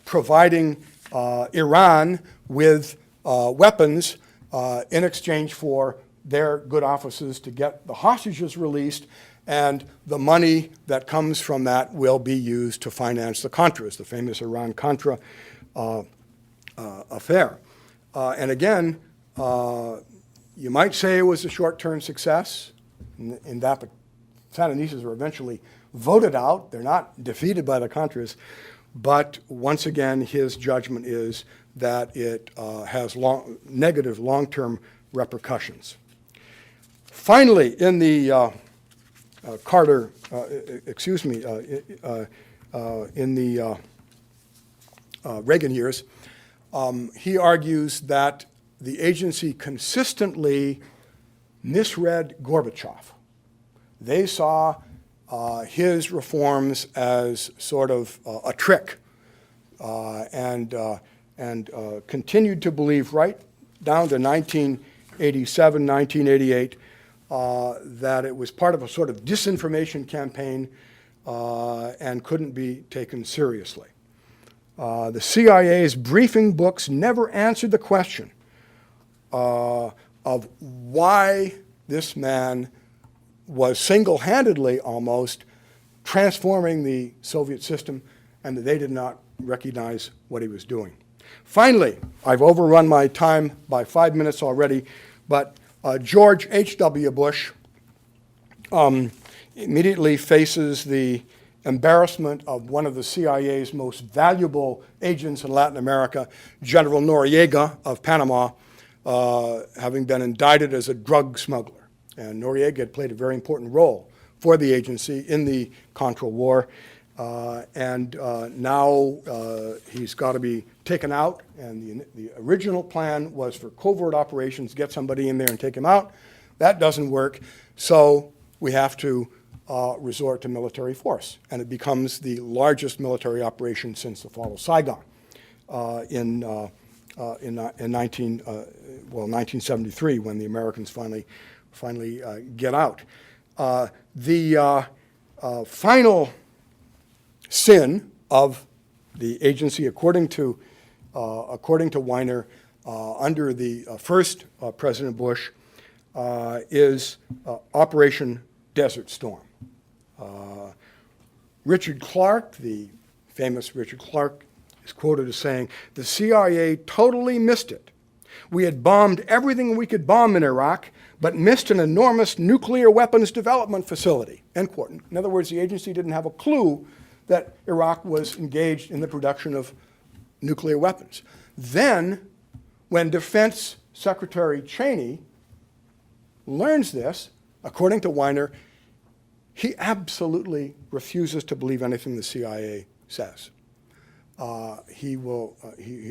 providing Iran with weapons in exchange for their good offices to get the hostages released, and the money that comes from that will be used to finance the Contras, the famous Iran-Contra affair. And again, you might say it was a short-term success in that the Sandinistas were eventually voted out. They're not defeated by the Contras. But once again, his judgment is that it has negative long-term repercussions. Finally, in the in the Reagan years, he argues that the agency consistently misread Gorbachev. They saw his reforms as sort of a trick, and continued to believe right down to 1987, 1988, that it was part of a sort of disinformation campaign and couldn't be taken seriously. The CIA's briefing books never answered the question of why this man was single-handedly almost transforming the Soviet system, and that they did not recognize what he was doing. Finally, I've overrun my time by 5 minutes already, but George H.W. Bush immediately faces the embarrassment of one of the CIA's most valuable agents in Latin America, General Noriega of Panama, having been indicted as a drug smuggler. And Noriega had played a very important role for the agency in the Contra War. Now he's got to be taken out, and the original plan was for covert operations, get somebody in there and take him out. That doesn't work, so we have to resort to military force, and it becomes the largest military operation since the fall of Saigon in 1973, when the Americans finally get out. The final sin of the agency, according to Weiner, under the first President Bush, is Operation Desert Storm. Richard Clark, the famous Richard Clark, is quoted as saying, "The CIA totally missed it. We had bombed everything we could bomb in Iraq, but missed an enormous nuclear weapons development facility," end quote. In other words, the agency didn't have a clue that Iraq was engaged in the production of nuclear weapons. Then, when Defense Secretary Cheney learns this, according to Weiner, he absolutely refuses to believe anything the CIA says. He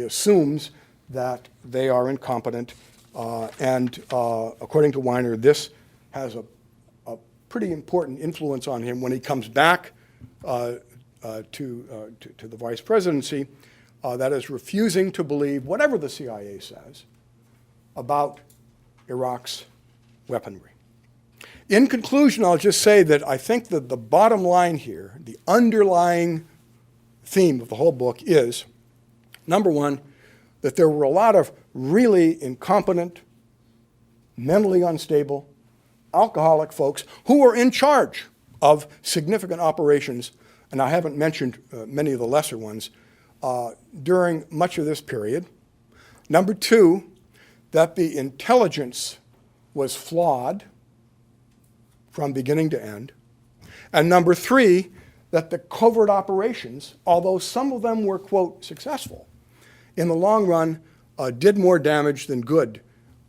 assumes that they are incompetent, and according to Weiner, this has a pretty important influence on him when he comes back to the vice presidency, that is refusing to believe whatever the CIA says about Iraq's weaponry. In conclusion, I'll just say that I think that the bottom line here, the underlying theme of the whole book is, number one, that there were a lot of really incompetent, mentally unstable, alcoholic folks who were in charge of significant operations, and I haven't mentioned many of the lesser ones, during much of this period. Number two, that the intelligence was flawed from beginning to end. And number three, that the covert operations, although some of them were, quote, successful, in the long run did more damage than good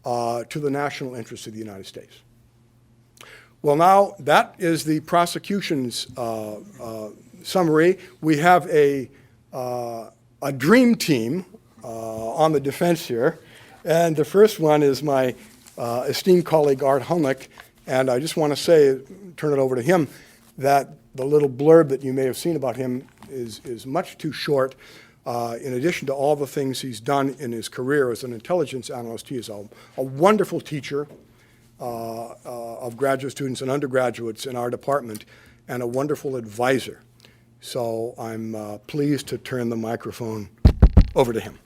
to the national interests of the United States. Well, now that is the prosecution's summary. We have a dream team on the defense here. And the first one is my esteemed colleague, Art Hulnick. And I just want to say, turn it over to him, that the little blurb that you may have seen about him is much too short. In addition to all the things he's done in his career as an intelligence analyst, he is a wonderful teacher of graduate students and undergraduates in our department, and a wonderful advisor. So I'm pleased to turn the microphone over to him.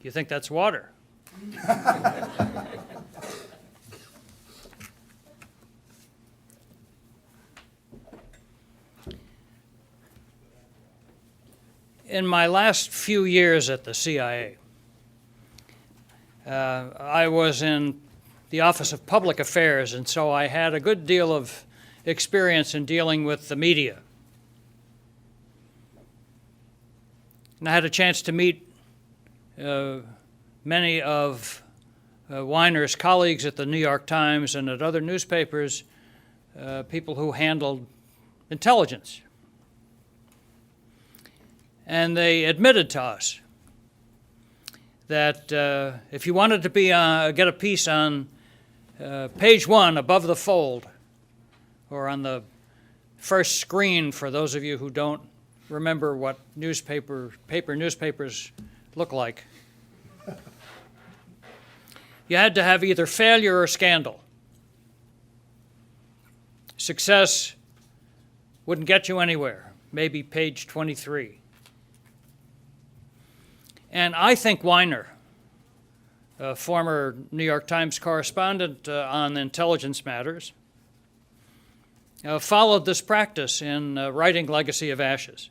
You think that's water? In my last few years at the CIA, I was in the Office of Public Affairs, and so I had a good deal of experience in dealing with the media. And I had a chance to meet many of Weiner's colleagues at the New York Times and at other newspapers, people who handled intelligence. And they admitted to us that if you wanted to get a piece on page one above the fold, or on the first screen for those of you who don't remember what paper newspapers look like, you had to have either failure or scandal. Success wouldn't get you anywhere, maybe page 23. And I think Weiner, a former New York Times correspondent on intelligence matters, followed this practice in writing Legacy of Ashes.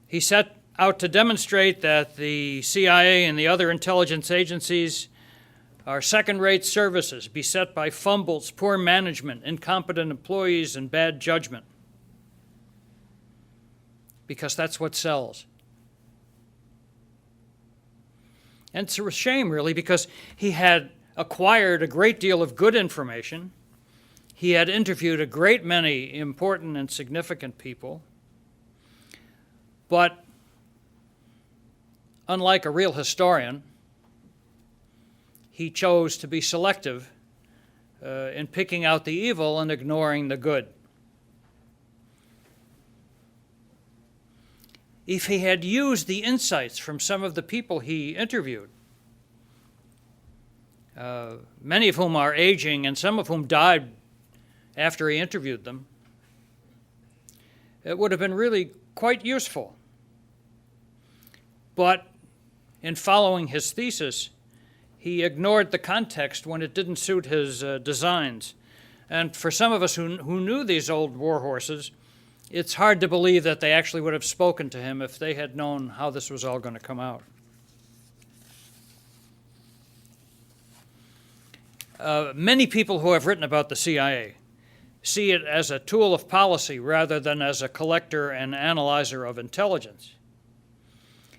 He set out to demonstrate that the CIA and the other intelligence agencies are second-rate services beset by fumbles, poor management, incompetent employees, and bad judgment, because that's what sells. And it's a shame, really, because he had acquired a great deal of good information. He had interviewed a great many important and significant people. But unlike a real historian, he chose to be selective in picking out the evil and ignoring the good. If he had used the insights from some of the people he interviewed, many of whom are aging and some of whom died after he interviewed them, it would have been really quite useful. But in following his thesis, he ignored the context when it didn't suit his designs. And for some of us who knew these old war horses, it's hard to believe that they actually would have spoken to him if they had known how this was all going to come out. Many people who have written about the CIA see it as a tool of policy rather than as a collector and analyzer of intelligence.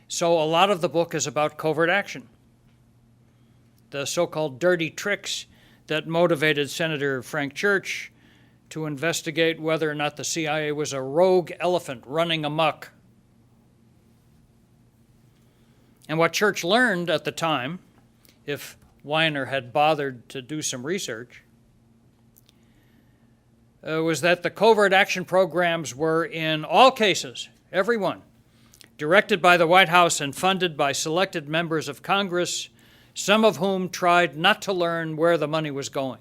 So a lot of the book is about covert action, the so-called dirty tricks that motivated Senator Frank Church to investigate whether or not the CIA was a rogue elephant running amok. And what Church learned at the time, if Weiner had bothered to do some research, was that the covert action programs were, in all cases, every one, directed by the White House and funded by selected members of Congress, some of whom tried not to learn where the money was going.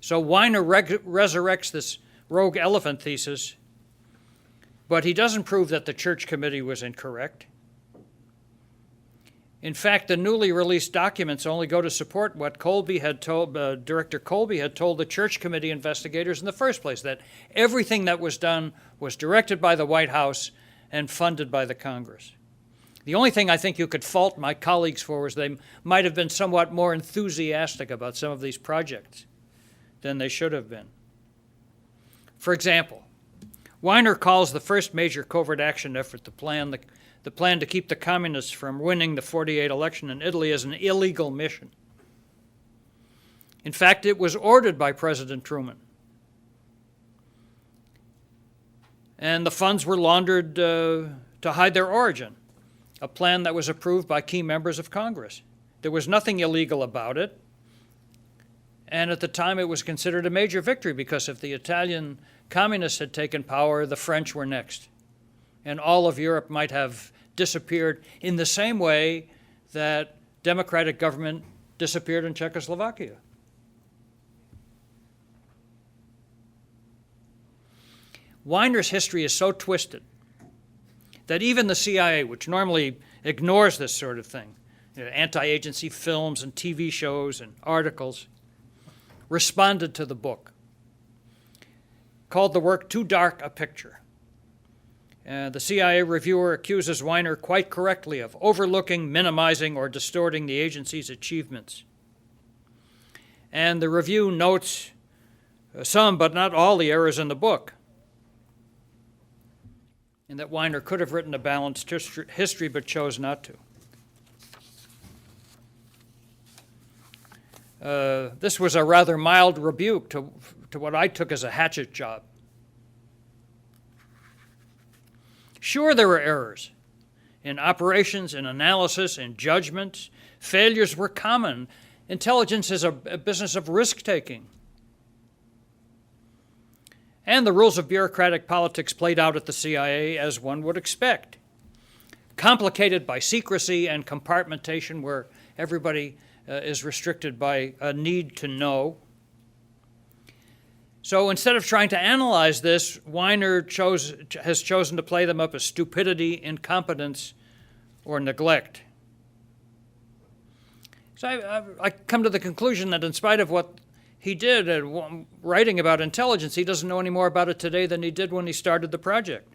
So Weiner resurrects this rogue elephant thesis, but he doesn't prove that the Church Committee was incorrect. In fact, the newly released documents only go to support what Director Colby had told the Church Committee investigators in the first place, that everything that was done was directed by the White House and funded by the Congress. The only thing I think you could fault my colleagues for was they might have been somewhat more enthusiastic about some of these projects than they should have been. For example, Weiner calls the first major covert action effort the plan to keep the communists from winning the 1948 election in Italy as an illegal mission. In fact, it was ordered by President Truman. And the funds were laundered to hide their origin, a plan that was approved by key members of Congress. There was nothing illegal about it. And at the time, it was considered a major victory because if the Italian communists had taken power, the French were next. And all of Europe might have disappeared in the same way that democratic government disappeared in Czechoslovakia. Weiner's history is so twisted that even the CIA, which normally ignores this sort of thing, anti-agency films and TV shows and articles, responded to the book, called the work too dark a picture. The CIA reviewer accuses Weiner quite correctly of overlooking, minimizing, or distorting the agency's achievements. And the review notes some, but not all, the errors in the book, and that Weiner could have written a balanced history but chose not to. This was a rather mild rebuke to what I took as a hatchet job. Sure, there were errors in operations, in analysis, in judgment. Failures were common. Intelligence is a business of risk-taking. And the rules of bureaucratic politics played out at the CIA as one would expect, complicated by secrecy and compartmentation where everybody is restricted by a need to know. So instead of trying to analyze this, Weiner has chosen to play them up as stupidity, incompetence, or neglect. So I come to the conclusion that in spite of what he did writing about intelligence, he doesn't know any more about it today than he did when he started the project.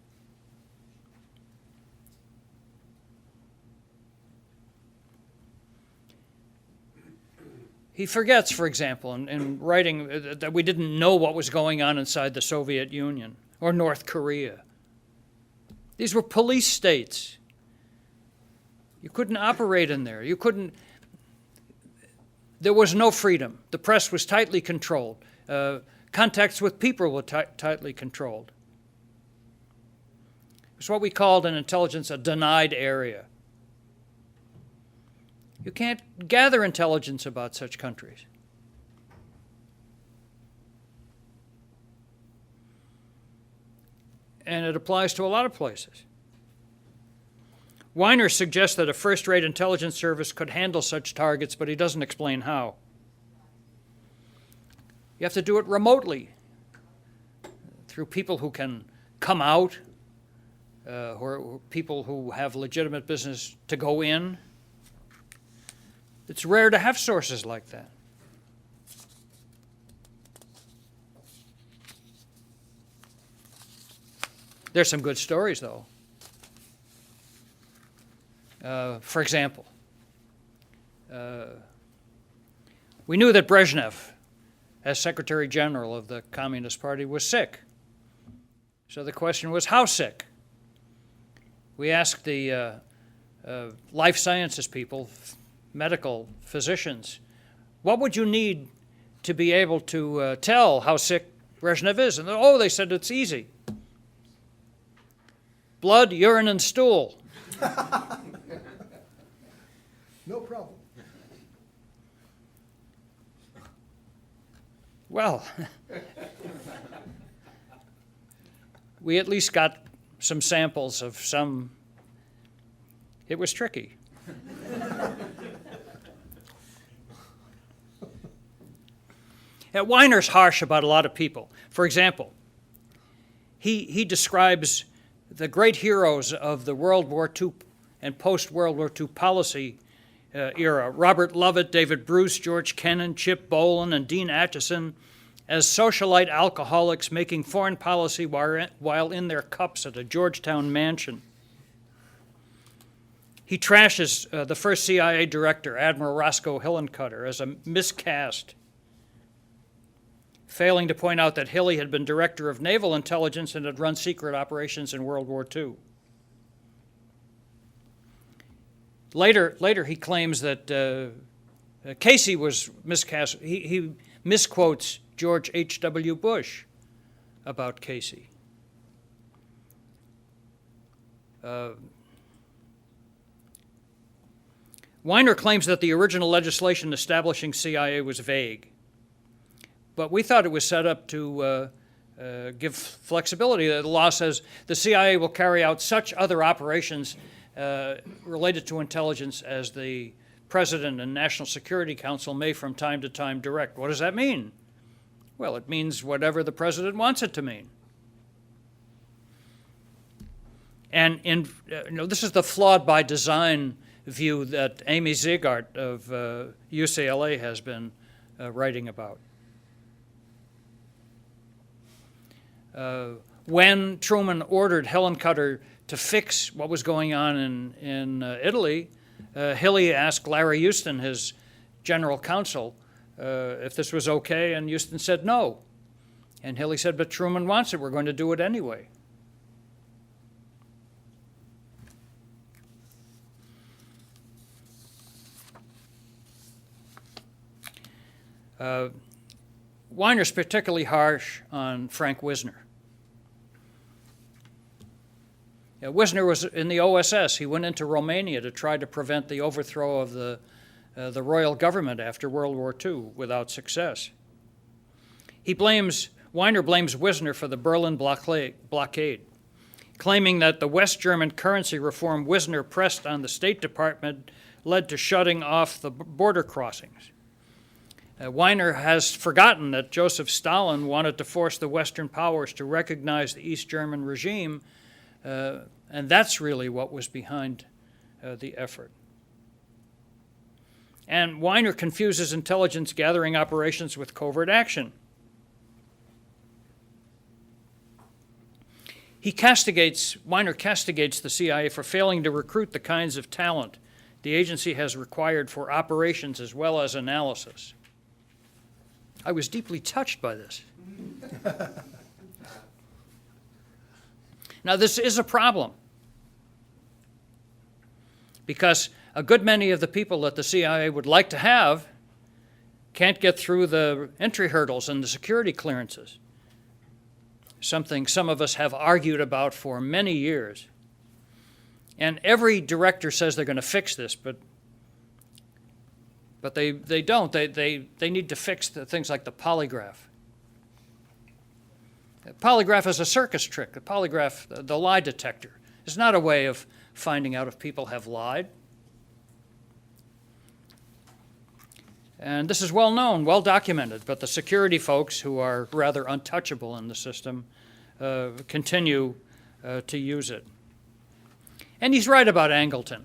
He forgets, for example, in writing that we didn't know what was going on inside the Soviet Union or North Korea. These were police states. You couldn't operate in there. There was no freedom. The press was tightly controlled. Contacts with people were tightly controlled. It's what we called in intelligence a denied area. You can't gather intelligence about such countries. And it applies to a lot of places. Weiner suggests that a first-rate intelligence service could handle such targets, but he doesn't explain how. You have to do it remotely, through people who can come out, or people who have legitimate business to go in. It's rare to have sources like that. There's some good stories, though. For example, we knew that Brezhnev, as Secretary General of the Communist Party, was sick. So the question was, how sick? We asked the life sciences people, medical physicians, what would you need to be able to tell how sick Brezhnev is? And they said it's easy. Blood, urine, and stool. No problem. Well, we at least got some samples of some. It was tricky. Weiner's harsh about a lot of people. For example, he describes the great heroes of the World War II and post-World War II policy era, Robert Lovett, David Bruce, George Kennan, Chip Bolin, and Dean Acheson, as socialite alcoholics making foreign policy while in their cups at a Georgetown mansion. He trashes the first CIA director, Admiral Roscoe Hillencutter, as a miscast, failing to point out that Hilly had been director of naval intelligence and had run secret operations in World War II. Later he claims that Casey was miscast. He misquotes George H.W. Bush about Casey. Weiner claims that the original legislation establishing CIA was vague, but we thought it was set up to give flexibility. The law says the CIA will carry out such other operations related to intelligence as the President and National Security Council may from time to time direct. What does that mean? Well, it means whatever the President wants it to mean. And this is the flawed by design view that Amy Ziegart of UCLA has been writing about. When Truman ordered Hillencutter to fix what was going on in Italy, Hilly asked Larry Houston, his general counsel, if this was okay, and Houston said no. And Hilly said, but Truman wants it, we're going to do it anyway. Weiner's particularly harsh on Frank Wisner. Wisner was in the OSS. He went into Romania to try to prevent the overthrow of the royal government after World War II without success. Weiner blames Wisner for the Berlin blockade, claiming that the West German currency reform Wisner pressed on the State Department led to shutting off the border crossings. Weiner has forgotten that Joseph Stalin wanted to force the Western powers to recognize the East German regime, and that's really what was behind the effort. And Weiner confuses intelligence gathering operations with covert action. Weiner castigates the CIA for failing to recruit the kinds of talent the agency has required for operations as well as analysis. I was deeply touched by this. Now, this is a problem because a good many of the people that the CIA would like to have can't get through the entry hurdles and the security clearances, something some of us have argued about for many years. And every director says they're going to fix this, but they don't. They need to fix the things like the polygraph. The polygraph is a circus trick. The polygraph, the lie detector, is not a way of finding out if people have lied. And this is well known, well documented, but the security folks, who are rather untouchable in the system, continue to use it. And he's right about Angleton.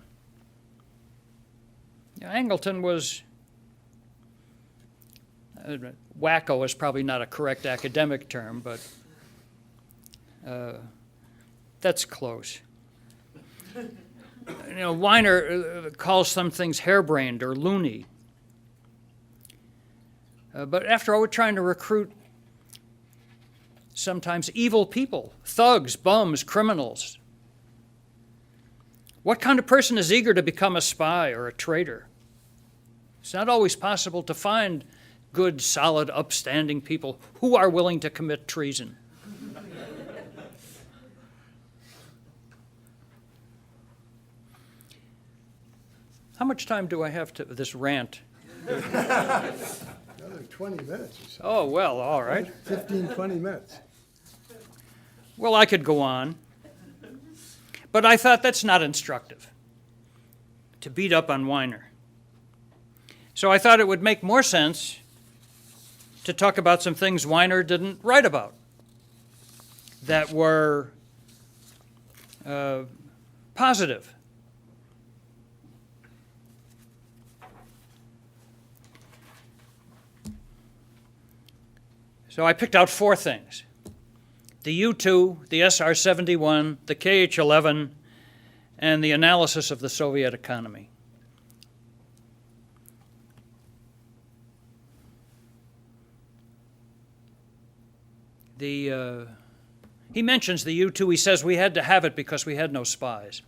Angleton was, wacko is probably not a correct academic term, but that's close. Weiner calls some things harebrained or loony. But after all, we're trying to recruit sometimes evil people, thugs, bums, criminals. What kind of person is eager to become a spy or a traitor? It's not always possible to find good, solid, upstanding people who are willing to commit treason. How much time do I have to this rant? Another 20 minutes or so. Oh, well, all right. 15, 20 minutes. Well, I could go on, but I thought that's not instructive, to beat up on Weiner. So I thought it would make more sense to talk about some things Weiner didn't write about that were positive. So I picked out 4 things: the U-2, the SR-71, the KH-11, and the analysis of the Soviet economy. He mentions the U-2. He says we had to have it because we had no spies.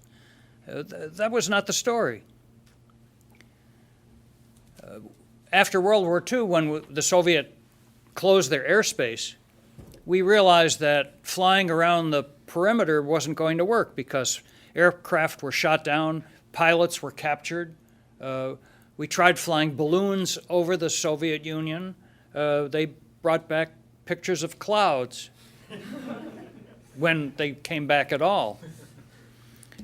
That was not the story. After World War II, when the Soviet closed their airspace, we realized that flying around the perimeter wasn't going to work because aircraft were shot down, pilots were captured. We tried flying balloons over the Soviet Union. They brought back pictures of clouds when they came back at all.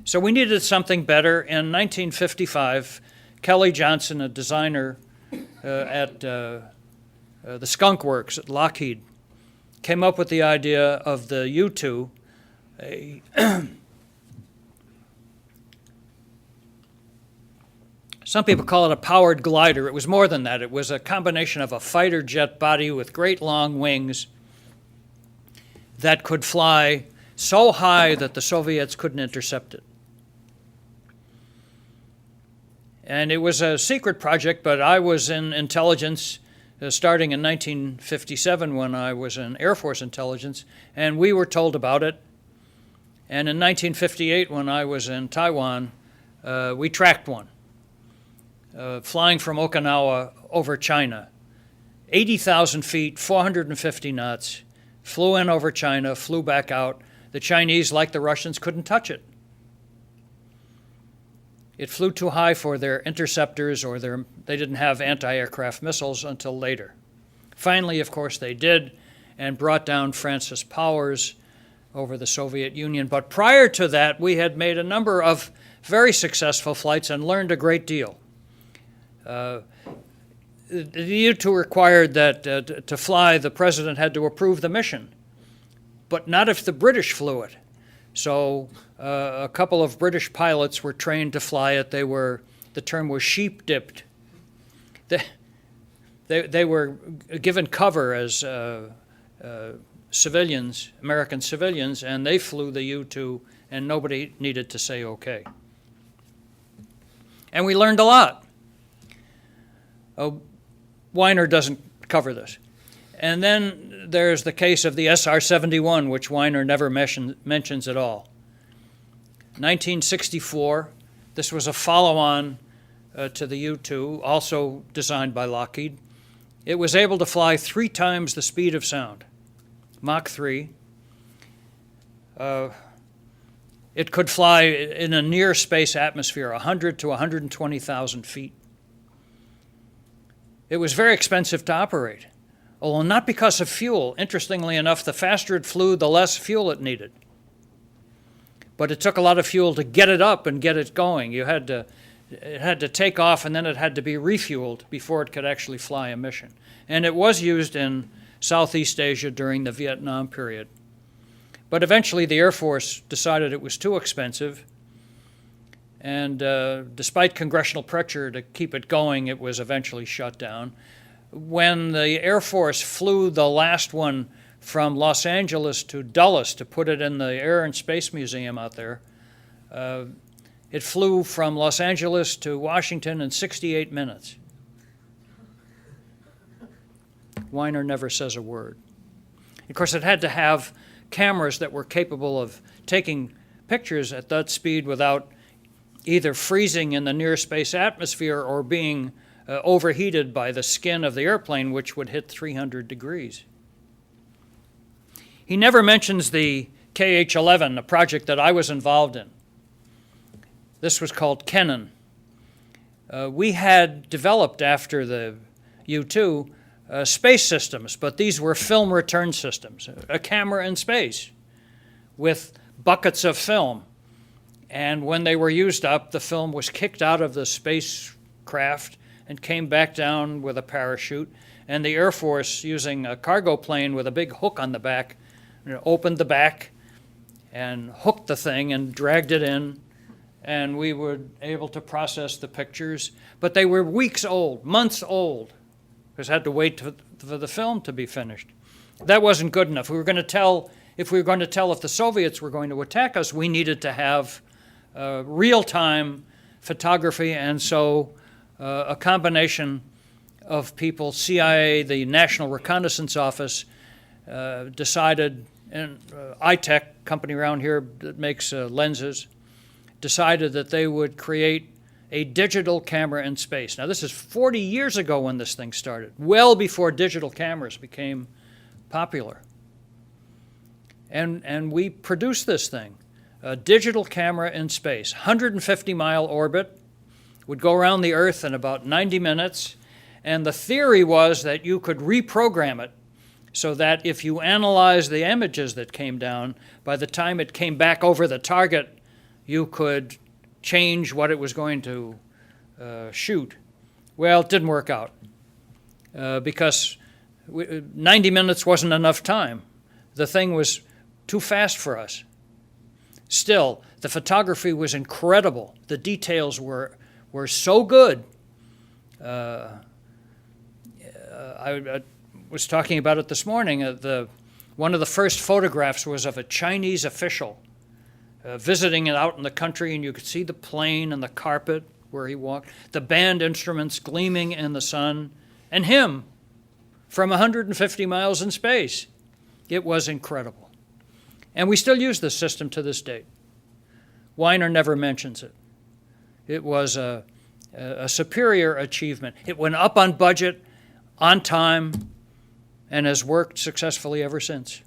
So we needed something better. In 1955, Kelly Johnson, a designer at the Skunk Works at Lockheed, came up with the idea of the U-2, some people call it a powered glider. It was more than that. It was a combination of a fighter jet body with great long wings that could fly so high that the Soviets couldn't intercept it. And it was a secret project, but I was in intelligence starting in 1957 when I was in Air Force intelligence, and we were told about it. And in 1958, when I was in Taiwan, we tracked one, flying from Okinawa over China. 80,000 feet, 450 knots, flew in over China, flew back out. The Chinese, like the Russians, couldn't touch it. It flew too high for their interceptors, or they didn't have anti-aircraft missiles until later. Finally, of course, they did, and brought down Francis Powers over the Soviet Union. But prior to that, we had made a number of very successful flights and learned a great deal. the U-2 required that to fly, the president had to approve the mission, but not if the British flew it. So a couple of British pilots were trained to fly it. The term was sheep-dipped. They were given cover as civilians, American civilians, and they flew the U-2, and nobody needed to say okay. And we learned a lot. Weiner doesn't cover this. And then there's the case of the SR-71, which Weiner never mentions at all. 1964, this was a follow-on to the U-2, also designed by Lockheed. It was able to fly 3 times the speed of sound, Mach 3. It could fly in a near-space atmosphere, 100 to 120,000 feet. It was very expensive to operate, although not because of fuel. Interestingly enough, the faster it flew, the less fuel it needed. But it took a lot of fuel to get it up and get it going. It had to take off, and then it had to be refueled before it could actually fly a mission. And it was used in Southeast Asia during the Vietnam period. But eventually the Air Force decided it was too expensive, and despite congressional pressure to keep it going, it was eventually shut down. When the Air Force flew the last one from Los Angeles to Dulles to put it in the Air and Space Museum out there, it flew from Los Angeles to Washington in 68 minutes. Weiner never says a word. Of course, it had to have cameras that were capable of taking pictures at that speed without either freezing in the near space atmosphere or being overheated by the skin of the airplane, which would hit 300 degrees. He never mentions the KH-11, a project that I was involved in. This was called Kennan. We had developed after the U-2 space systems, but these were film return systems, a camera in space with buckets of film. And when they were used up, the film was kicked out of the spacecraft and came back down with a parachute. And the Air Force, using a cargo plane with a big hook on the back, opened the back and hooked the thing and dragged it in. And we were able to process the pictures. But they were weeks old, months old, because I had to wait for the film to be finished. That wasn't good enough. If we were going to tell if the Soviets were going to attack us, we needed to have real-time photography, and so a combination of people, CIA, the National Reconnaissance Office, decided, and iTech, company around here that makes lenses, decided that they would create a digital camera in space. Now, this is 40 years ago when this thing started, well before digital cameras became popular. And we produced this thing, a digital camera in space, 150-mile orbit, would go around the Earth in about 90 minutes, and the theory was that you could reprogram it so that if you analyze the images that came down, by the time it came back over the target, you could change what it was going to shoot. Well, it didn't work out because 90 minutes wasn't enough time. The thing was too fast for us. Still, the photography was incredible. The details were so good. I was talking about it this morning. One of the first photographs was of a Chinese official visiting it out in the country, and you could see the plane and the carpet where he walked, the band instruments gleaming in the sun, and him from 150 miles in space. It was incredible. And we still use this system to this date. Weiner never mentions it. It was a superior achievement. It went up on budget, on time, and has worked successfully ever since.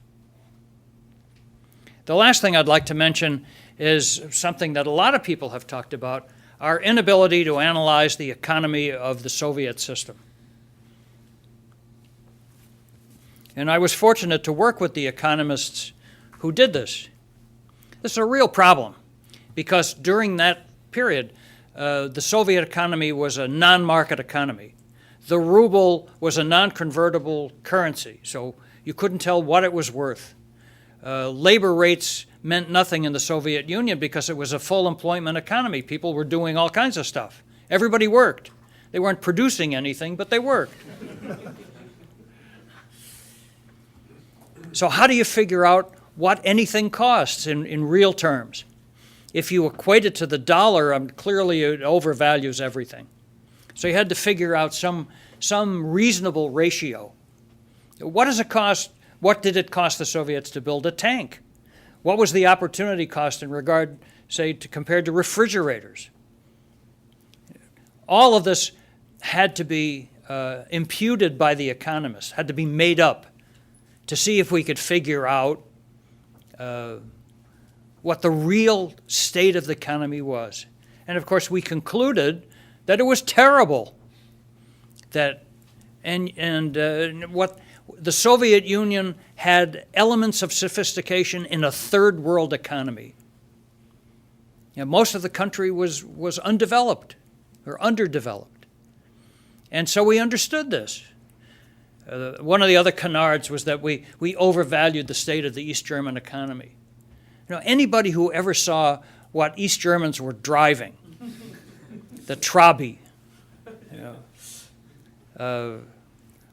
The last thing I'd like to mention is something that a lot of people have talked about, our inability to analyze the economy of the Soviet system. And I was fortunate to work with the economists who did this. This is a real problem because during that period, the Soviet economy was a non-market economy. the ruble was a non-convertible currency, so you couldn't tell what it was worth. Labor rates meant nothing in the Soviet Union because it was a full employment economy. People were doing all kinds of stuff. Everybody worked. They weren't producing anything, but they worked. So how do you figure out what anything costs in real terms? If you equate it to the dollar, clearly it overvalues everything. So you had to figure out some reasonable ratio. What does it cost? What did it cost the Soviets to build a tank? What was the opportunity cost in regard, say, compared to refrigerators? All of this had to be imputed by the economists, had to be made up to see if we could figure out what the real state of the economy was. And of course, we concluded that it was terrible. What the Soviet Union had elements of sophistication in a third world economy. Most of the country was undeveloped or underdeveloped. And so we understood this. One of the other canards was that we overvalued the state of the East German economy. Anybody who ever saw what East Germans were driving, the Trabi,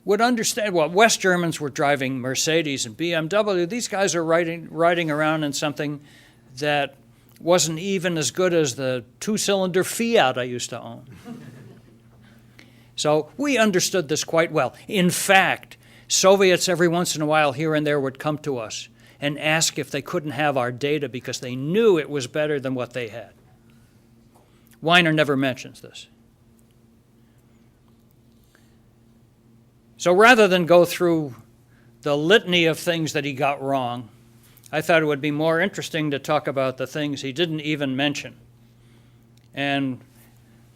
would understand. Well, West Germans were driving Mercedes and BMW. These guys are riding around in something that wasn't even as good as the two-cylinder Fiat I used to own. So we understood this quite well. In fact, Soviets every once in a while here and there would come to us and ask if they couldn't have our data because they knew it was better than what they had. Weiner never mentions this. So rather than go through the litany of things that he got wrong, I thought it would be more interesting to talk about the things he didn't even mention. And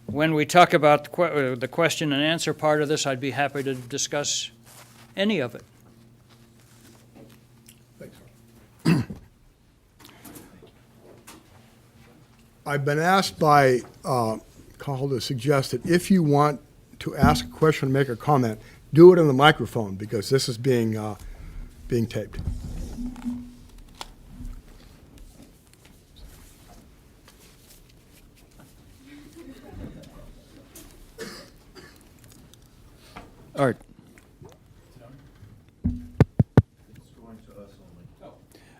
when we talk about the question and answer part of this, I'd be happy to discuss any of it. Thanks. I've been asked by Carl to suggest that if you want to ask a question or make a comment, do it in the microphone because this is being taped. Art.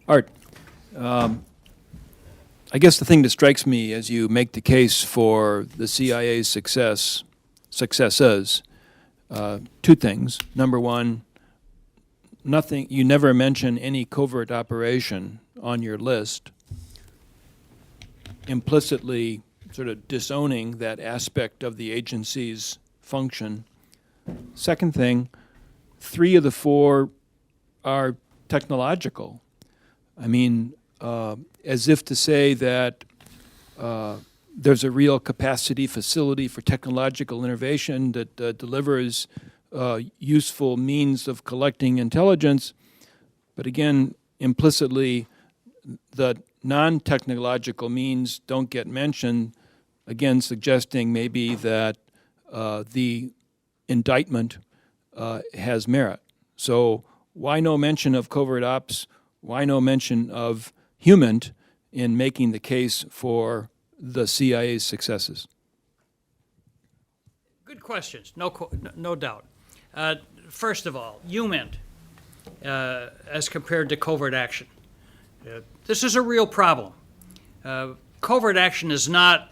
Art, I guess the thing that strikes me as you make the case for the CIA's successes, two things. Number one, you never mention any covert operation on your list, implicitly sort of disowning that aspect of the agency's function. Second thing, 3 of the 4 are technological. I mean, as if to say that there's a real capacity facility for technological innovation that delivers useful means of collecting intelligence. But again, implicitly, the non-technological means don't get mentioned, again suggesting maybe that the indictment has merit. So why no mention of covert ops? Why no mention of human in making the case for the CIA's successes? Good questions, no doubt. First of all, HUMINT as compared to covert action. This is a real problem. Covert action is not,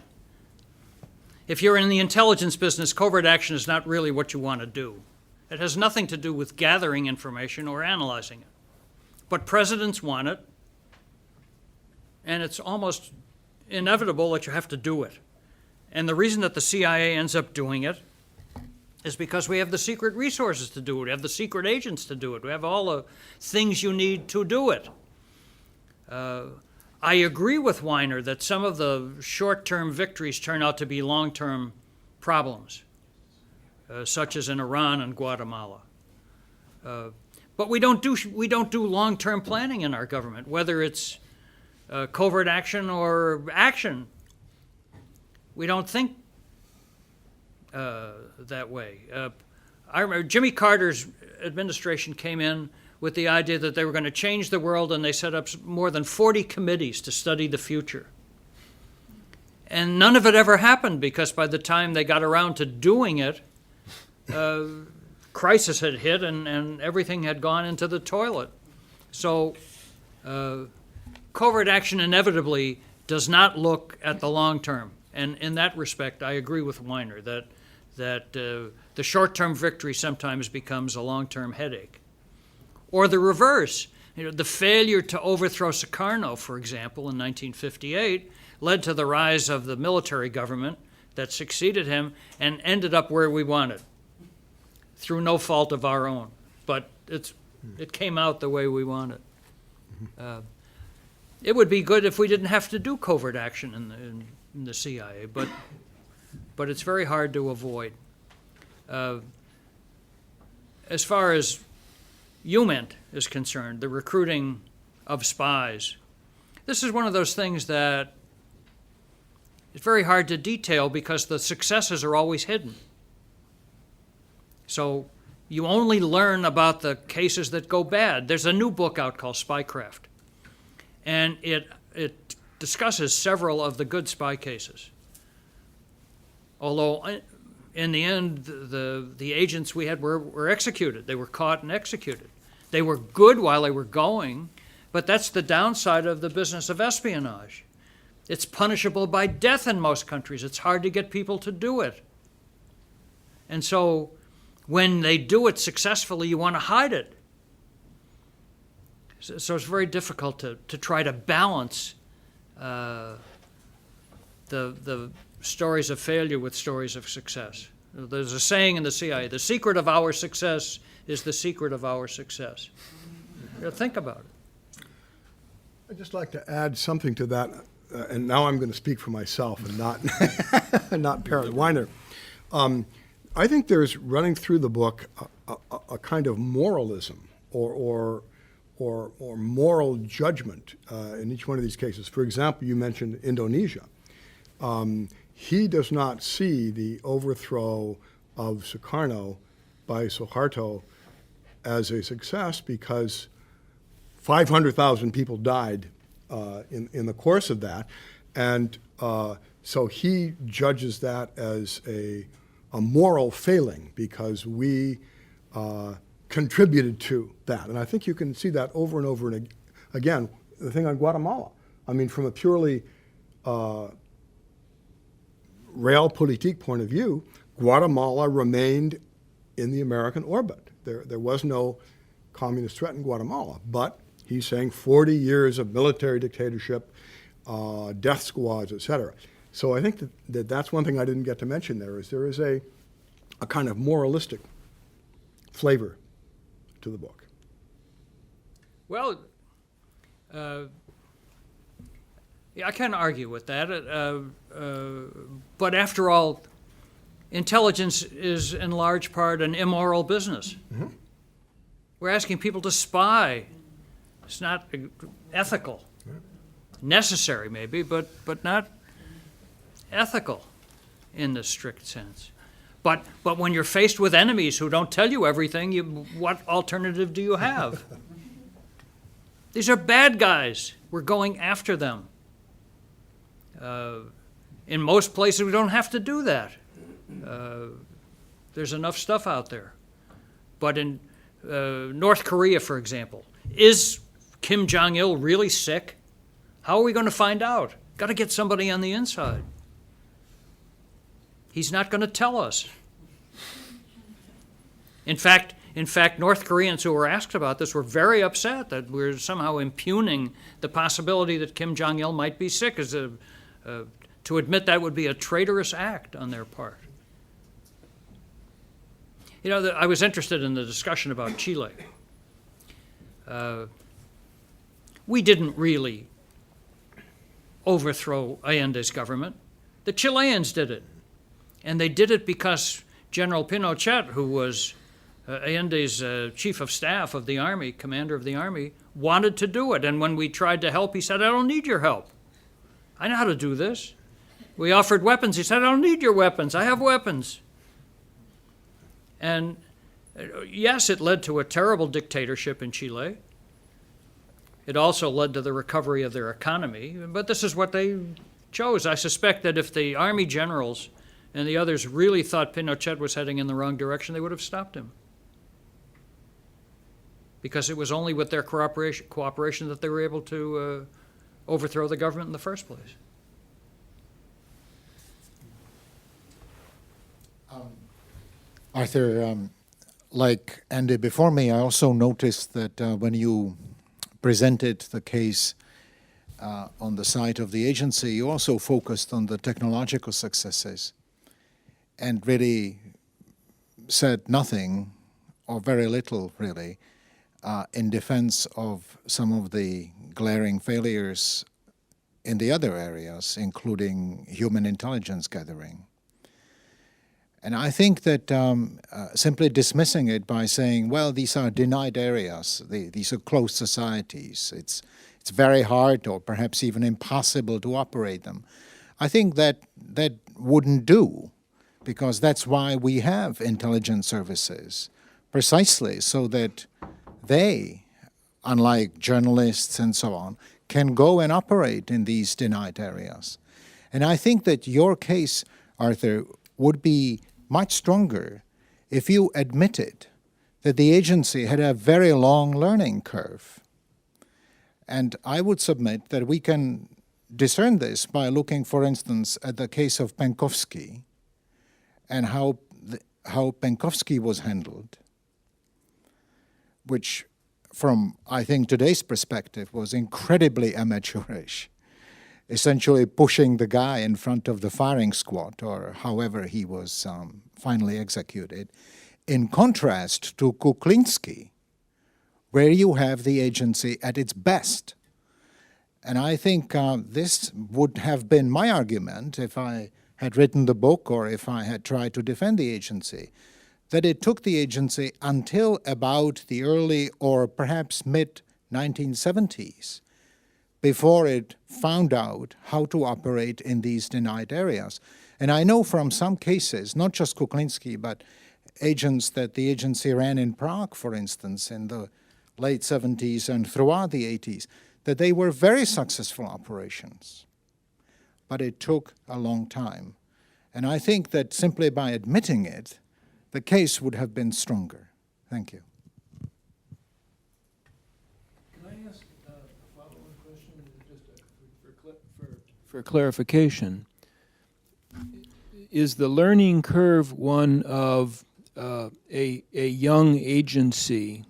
if you're in the intelligence business, covert action is not really what you want to do. It has nothing to do with gathering information or analyzing it. But presidents want it, and it's almost inevitable that you have to do it. And the reason that the CIA ends up doing it is because we have the secret resources to do it. We have the secret agents to do it. We have all the things you need to do it. I agree with Weiner that some of the short-term victories turn out to be long-term problems, such as in Iran and Guatemala. But we don't do long-term planning in our government, whether it's covert action or action. We don't think that way. I remember Jimmy Carter's administration came in with the idea that they were going to change the world, and they set up more than 40 committees to study the future. And none of it ever happened, because by the time they got around to doing it, crisis had hit and everything had gone into the toilet. So covert action inevitably does not look at the long term. And in that respect, I agree with Weiner that the short-term victory sometimes becomes a long-term headache. Or the reverse. The failure to overthrow Sukarno, for example, in 1958, led to the rise of the military government that succeeded him and ended up where we wanted, through no fault of our own. But it came out the way we wanted. It would be good if we didn't have to do covert action in the CIA, but it's very hard to avoid. As far as UMENT is concerned, the recruiting of spies, this is one of those things that it's very hard to detail because the successes are always hidden. So you only learn about the cases that go bad. There's a new book out called Spycraft, and it discusses several of the good spy cases. Although in the end, the agents we had were executed. They were caught and executed. They were good while they were going, but that's the downside of the business of espionage. It's punishable by death in most countries. It's hard to get people to do it. And so when they do it successfully, you want to hide it. So it's very difficult to try to balance the stories of failure with stories of success. There's a saying in the CIA, the secret of our success is the secret of our success. Think about it. I'd just like to add something to that, and now I'm going to speak for myself and not not Parrot Weiner. I think there's running through the book a kind of moralism or moral judgment in each one of these cases. For example, you mentioned Indonesia. He does not see the overthrow of Sukarno by Suharto as a success because 500,000 people died in the course of that. And so he judges that as a moral failing because we contributed to that. And I think you can see that over and over and again. The thing on Guatemala, I mean, from a purely realpolitik point of view, Guatemala remained in the American orbit. There was no communist threat in Guatemala, but he's saying 40 years of military dictatorship, death squads, et cetera. So I think that's one thing I didn't get to mention there is a kind of moralistic flavor to the book. Well, yeah, I can't argue with that. But after all, intelligence is in large part an immoral business. Mm-hmm. We're asking people to spy. It's not ethical. Yeah. Necessary, maybe, but not ethical in the strict sense. But when you're faced with enemies who don't tell you everything, what alternative do you have? These are bad guys. We're going after them. In most places, we don't have to do that. There's enough stuff out there. But in North Korea, for example, is Kim Jong-il really sick? How are we going to find out? Got to get somebody on the inside. He's not going to tell us. In fact, North Koreans who were asked about this were very upset that we're somehow impugning the possibility that Kim Jong-il might be sick. To admit that would be a traitorous act on their part. You know, I was interested in the discussion about Chile. We didn't really overthrow Allende's government. The Chileans did it. And they did it because General Pinochet, who was Allende's chief of staff of the army, commander of the army, wanted to do it. And when we tried to help, he said, I don't need your help. I know how to do this. We offered weapons. He said, I don't need your weapons. I have weapons. And Yes, it led to a terrible dictatorship in Chile. It also led to the recovery of their economy, but this is what they chose. I suspect that if the army generals and the others really thought Pinochet was heading in the wrong direction, they would have stopped him. Because it was only with their cooperation that they were able to overthrow the government in the first place. Arthur, like Andy before me, I also noticed that when you presented the case on the side of the agency, you also focused on the technological successes and really said nothing, or very little really, in defense of some of the glaring failures in the other areas, including human intelligence gathering. And I think that simply dismissing it by saying, well, these are denied areas, these are closed societies, it's very hard or perhaps even impossible to operate them, I think that wouldn't do, because that's why we have intelligence services, precisely so that they, unlike journalists and so on, can go and operate in these denied areas. And I think that your case, Arthur, would be much stronger if you admitted that the agency had a very long learning curve. And I would submit that we can discern this by looking, for instance, at the case of Penkovsky and how Penkovsky was handled, which from, I think, today's perspective was incredibly amateurish, essentially pushing the guy in front of the firing squad, or however he was finally executed, in contrast to Kuklinski, where you have the agency at its best. And I think this would have been my argument if I had written the book or if I had tried to defend the agency, that it took the agency until about the early or perhaps mid-1970s before it found out how to operate in these denied areas. And I know from some cases, not just Kuklinski, but agents that the agency ran in Prague, for instance, in the late 70s and throughout the 80s, that they were very successful operations. But it took a long time. And I think that simply by admitting it, the case would have been stronger. Thank you. Can I ask a follow-on question, just for clarification? Is the learning curve one of a young agency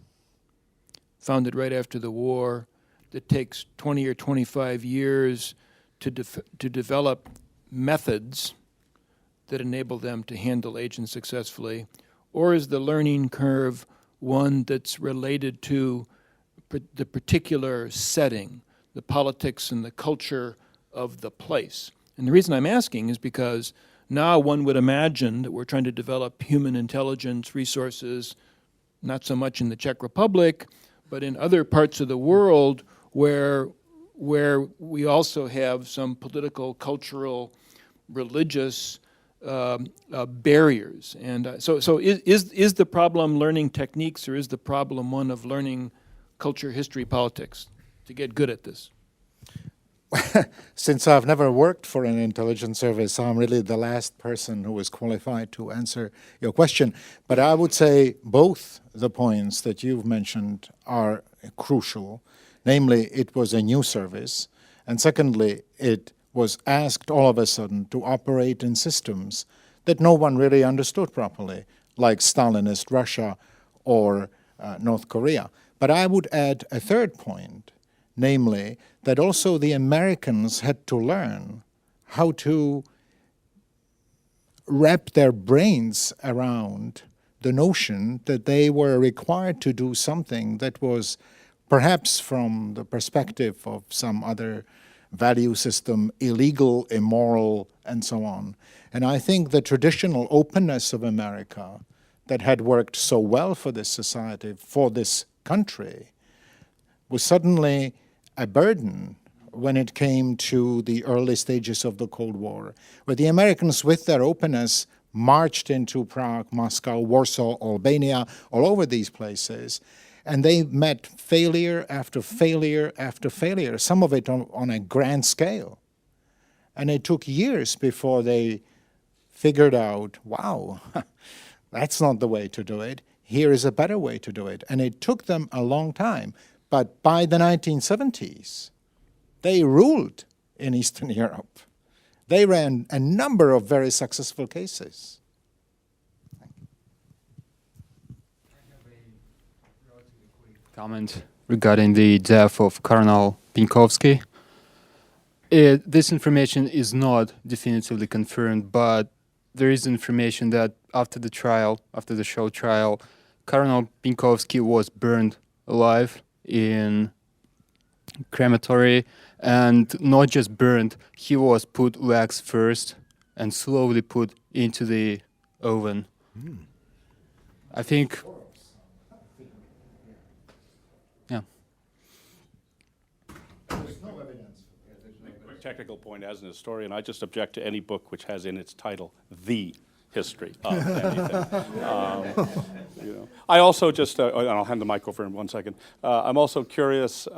founded right after the war that takes 20 or 25 years to develop methods that enable them to handle agents successfully? Or is the learning curve one that's related to the particular setting, the politics and the culture of the place? And the reason I'm asking is because now one would imagine that we're trying to develop human intelligence resources, not so much in the Czech Republic, but in other parts of the world where we also have some political, cultural, religious barriers. And so is the problem learning techniques, or is the problem one of learning culture, history, politics to get good at this? Since I've never worked for an intelligence service, I'm really the last person who is qualified to answer your question. But I would say both the points that you've mentioned are crucial. Namely, it was a new service. And secondly, it was asked all of a sudden to operate in systems that no one really understood properly, like Stalinist Russia or North Korea. But I would add a third point, namely that also the Americans had to learn how to wrap their brains around the notion that they were required to do something that was perhaps from the perspective of some other value system, illegal, immoral, and so on. And I think the traditional openness of America that had worked so well for this society, for this country, was suddenly a burden when it came to the early stages of the Cold War, where the Americans, with their openness, marched into Prague, Moscow, Warsaw, Albania, all over these places. And they met failure after failure after failure, some of it on a grand scale. And it took years before they figured out, wow, that's not the way to do it. Here is a better way to do it. And it took them a long time. But by the 1970s, they ruled in Eastern Europe. They ran a number of very successful cases. Comment regarding the death of Colonel Pinkowski. This information is not definitively confirmed, but there is information that after the trial, after the show trial, Colonel Pinkowski was burned alive in crematory, and not just burned, he was put legs first and slowly put into the oven. I think, yeah. Quick technical point, as an historian, I just object to any book which has in its title the history of anything. You know. I also just, and I'll hand the mic over in 1 second. I'm also curious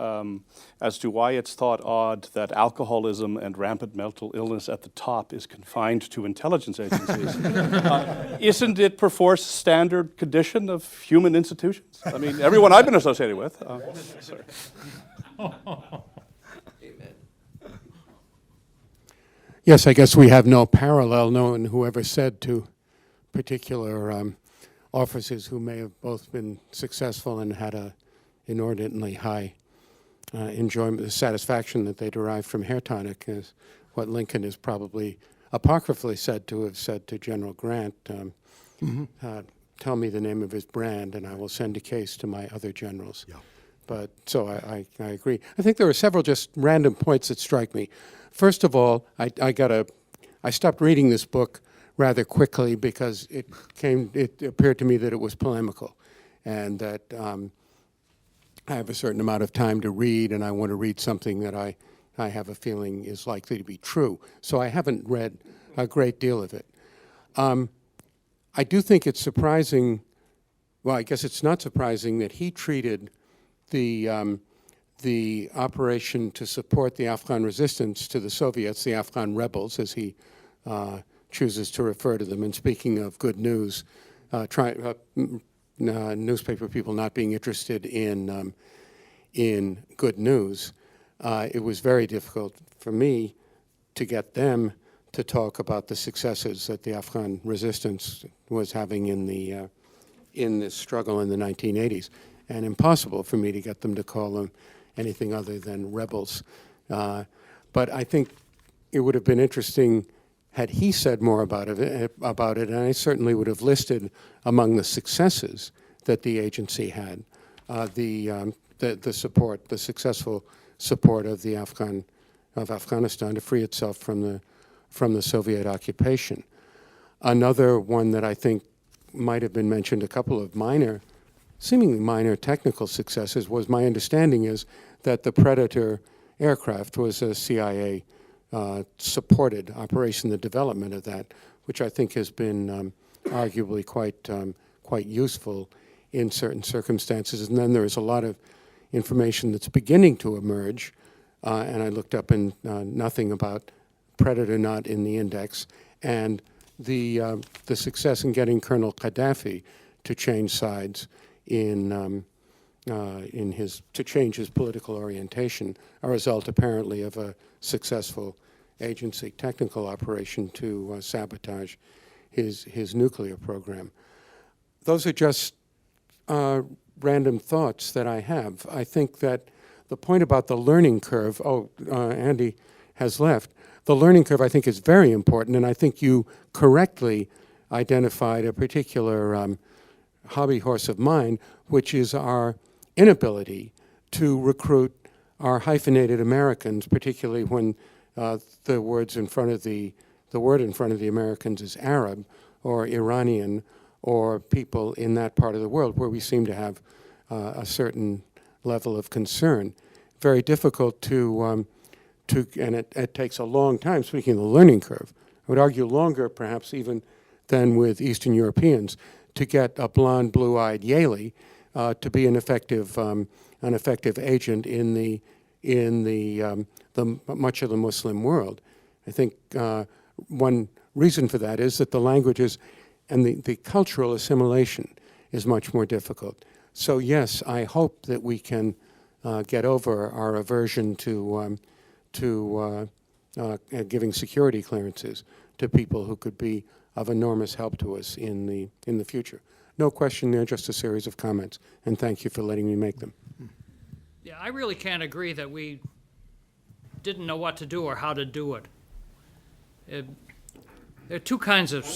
as to why it's thought odd that alcoholism and rampant mental illness at the top is confined to intelligence agencies. Isn't it perforce standard condition of human institutions? I mean, everyone I've been associated with. Sorry. Yes, I guess we have no parallel, no one who ever said to particular officers who may have both been successful and had a inordinately high enjoyment, the satisfaction that they derived from hair tonic is what Lincoln is probably apocryphally said to have said to General Grant, tell me the name of his brand and I will send a case to my other generals. Yeah. But so I agree. I think there are several just random points that strike me. First of all, I stopped reading this book rather quickly because it appeared to me that it was polemical, and that I have a certain amount of time to read, and I want to read something that I have a feeling is likely to be true. So I haven't read a great deal of it. I do think it's surprising, well, I guess it's not surprising that he treated the operation to support the Afghan resistance to the Soviets, the Afghan rebels, as he chooses to refer to them. And speaking of good news, newspaper people not being interested in good news, it was very difficult for me to get them to talk about the successes that the Afghan resistance was having in this struggle in the 1980s, and impossible for me to get them to call them anything other than rebels. But I think it would have been interesting had he said more about it, and I certainly would have listed among the successes that the agency had, the support, the successful support of Afghanistan to free itself from the Soviet occupation. Another one that I think might have been mentioned, a couple of seemingly minor technical successes, was my understanding is that the Predator aircraft was a CIA supported operation, the development of that, which I think has been arguably quite useful in certain circumstances. And then there is a lot of information that's beginning to emerge, and I looked up and nothing about Predator not in the index, and the success in getting Colonel Gaddafi to change sides to change his political orientation, a result apparently of a successful agency technical operation to sabotage his nuclear program. Those are just random thoughts that I have. I think that the point about the learning curve, Andy has left, the learning curve I think is very important, and I think you correctly identified a particular hobby horse of mine, which is our inability to recruit our hyphenated Americans, particularly when the word in front of the Americans is Arab or Iranian or people in that part of the world where we seem to have a certain level of concern. Very difficult and it takes a long time, speaking of the learning curve. I would argue longer perhaps even than with Eastern Europeans to get a blonde, blue-eyed Yaley to be an effective agent in the much of the Muslim world. I think one reason for that is that the languages and the cultural assimilation is much more difficult. So yes, I hope that we can get over our aversion to giving security clearances to people who could be of enormous help to us in the future. No question there, just a series of comments, and thank you for letting me make them. Yeah, I really can't agree that we didn't know what to do or how to do it. There are two kinds of,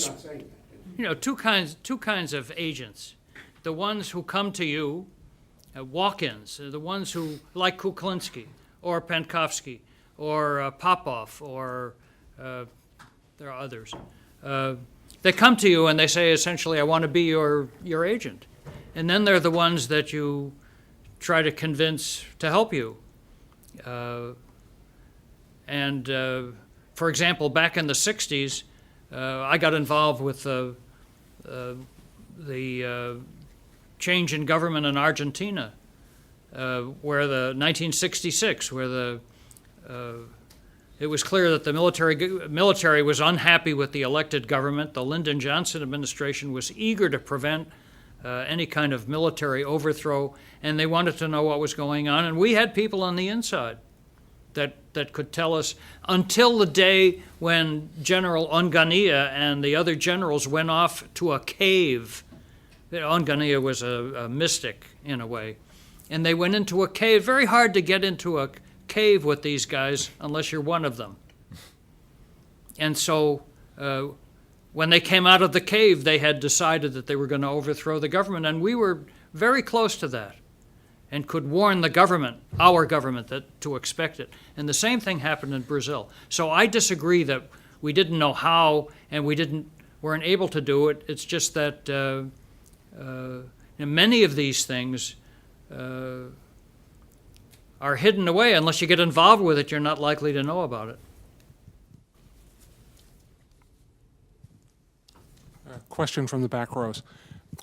two kinds of agents. The ones who come to you, walk-ins, the ones who, like Kuklinski, or Penkovsky, or Popov, or there are others. They come to you and they say, essentially, I want to be your agent. And then they're the ones that you try to convince to help you. For example, back in the 60s, I got involved with the change in government in Argentina, where the 1966, where it was clear that the military was unhappy with the elected government. The Lyndon Johnson administration was eager to prevent any kind of military overthrow, and they wanted to know what was going on. And we had people on the inside that could tell us, until the day when General Onganía and the other generals went off to a cave. Onganía was a mystic in a way. And they went into a cave. Very hard to get into a cave with these guys unless you're one of them. And so when they came out of the cave, they had decided that they were going to overthrow the government, and we were very close to that and could warn the government, our government, to expect it. And the same thing happened in Brazil. So I disagree that we didn't know how and weren't able to do it. It's just that many of these things are hidden away. Unless you get involved with it, you're not likely to know about it. Question from the back rows.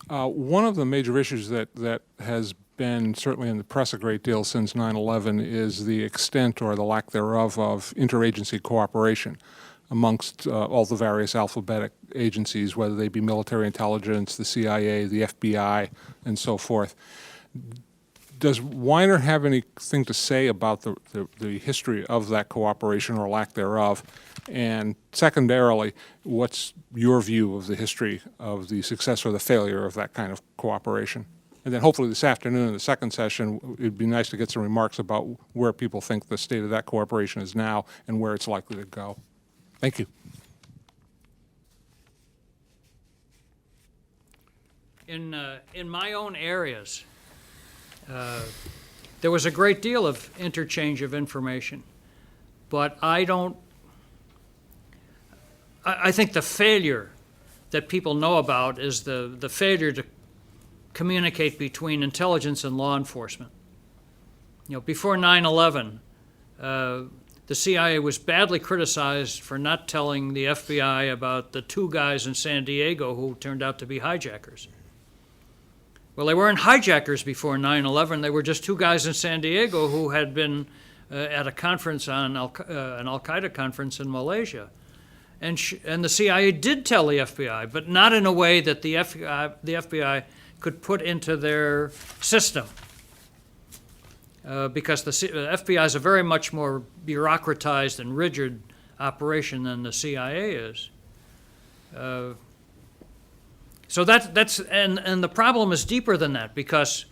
One of the major issues that has been certainly in the press a great deal since 9/11 is the extent or the lack thereof of interagency cooperation amongst all the various alphabetic agencies, whether they be military intelligence, the CIA, the FBI, and so forth. Does Weiner have anything to say about the history of that cooperation or lack thereof? And secondarily, what's your view of the history of the success or the failure of that kind of cooperation? And then hopefully this afternoon in the second session, it'd be nice to get some remarks about where people think the state of that cooperation is now and where it's likely to go. Thank you. In my own areas, there was a great deal of interchange of information, but I think the failure that people know about is the failure to communicate between intelligence and law enforcement. Before 9/11, the CIA was badly criticized for not telling the FBI about the two guys in San Diego who turned out to be hijackers. Well, they weren't hijackers before 9/11. They were just two guys in San Diego who had been at a conference an Al-Qaeda conference in Malaysia. And the CIA did tell the FBI, but not in a way that the FBI could put into their system. Because the FBI is a very much more bureaucratized and rigid operation than the CIA is. So and the problem is deeper than that, because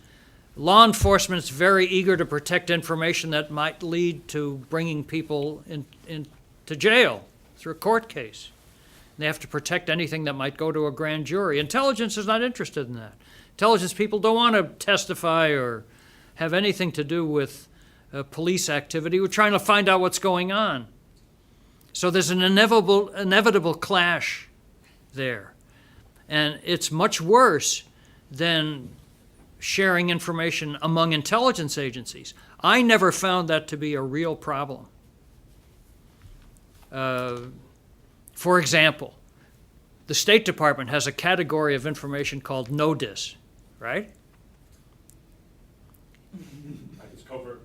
law enforcement is very eager to protect information that might lead to bringing people into jail through a court case. They have to protect anything that might go to a grand jury. Intelligence is not interested in that. Intelligence people don't want to testify or have anything to do with police activity. We're trying to find out what's going on. So there's an inevitable clash there. And it's much worse than sharing information among intelligence agencies. I never found that to be a real problem. For example, the State Department has a category of information called NODIS, right? It's covert.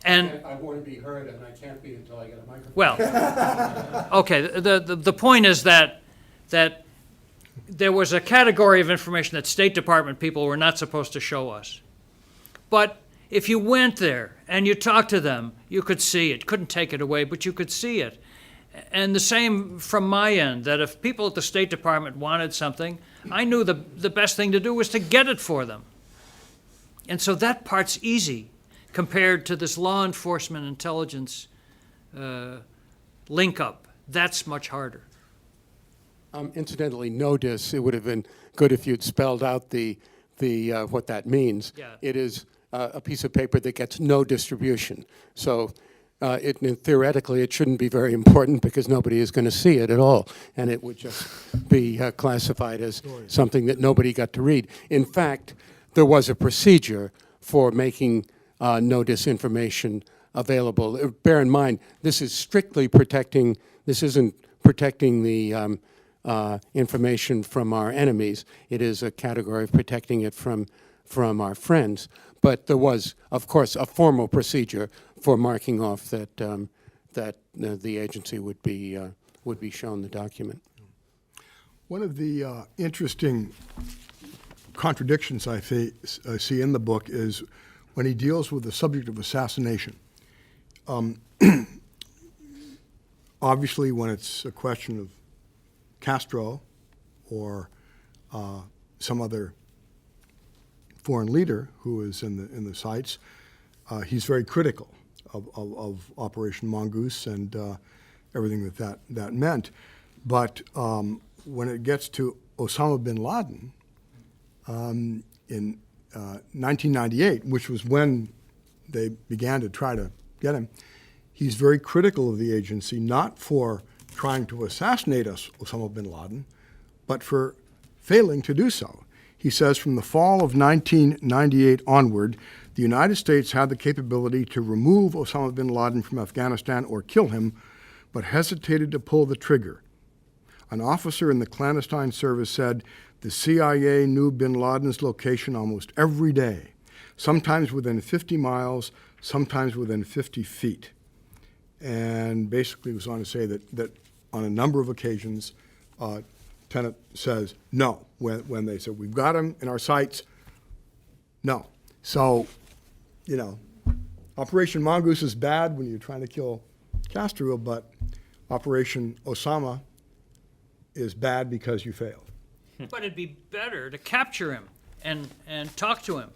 And I want to be heard, and I can't be until I get a microphone. well, okay. The point is that there was a category of information that State Department people were not supposed to show us. But if you went there and you talked to them, you could see it. Couldn't take it away, but you could see it. And the same from my end, that if people at the State Department wanted something, I knew the best thing to do was to get it for them. And so that part's easy compared to this law enforcement intelligence link-up. That's much harder. Incidentally, NODIS, it would have been good if you'd spelled out the what that means. Yeah. It is a piece of paper that gets no distribution. So theoretically, it shouldn't be very important because nobody is going to see it at all, and it would just be classified as something that nobody got to read. In fact, there was a procedure for making NODIS information available. Bear in mind, this is strictly protecting, this isn't protecting the information from our enemies. It is a category of protecting it from our friends. But there was, of course, a formal procedure for marking off that the agency would be shown the document. One of the interesting contradictions I see in the book is when he deals with the subject of assassination. Obviously, when it's a question of Castro or some other foreign leader who is in the sites, he's very critical of Operation Mongoose and everything that meant. But when it gets to Osama bin Laden in 1998, which was when they began to try to get him, he's very critical of the agency, not for trying to assassinate Osama bin Laden, but for failing to do so. He says, from the fall of 1998 onward, the United States had the capability to remove Osama bin Laden from Afghanistan or kill him, but hesitated to pull the trigger. An officer in the clandestine service said, the CIA knew bin Laden's location almost every day, sometimes within 50 miles, sometimes within 50 feet. And basically was on to say that on a number of occasions, Tenet says no. When they said, we've got him in our sights, no. So, you know, Operation Mongoose is bad when you're trying to kill Castro, but Operation Osama is bad because you failed. But it'd be better to capture him and talk to him.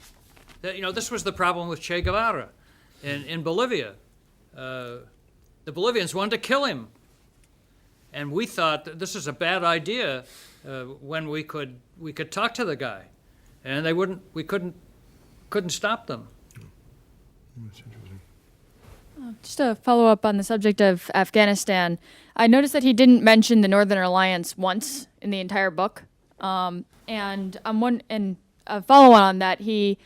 You know, this was the problem with Che Guevara in Bolivia. The Bolivians wanted to kill him. And we thought that this is a bad idea when we could talk to the guy. And we couldn't stop them. That's interesting. Just to follow up on the subject of Afghanistan, I noticed that he didn't mention the Northern Alliance once in the entire book. And a follow-on on that, he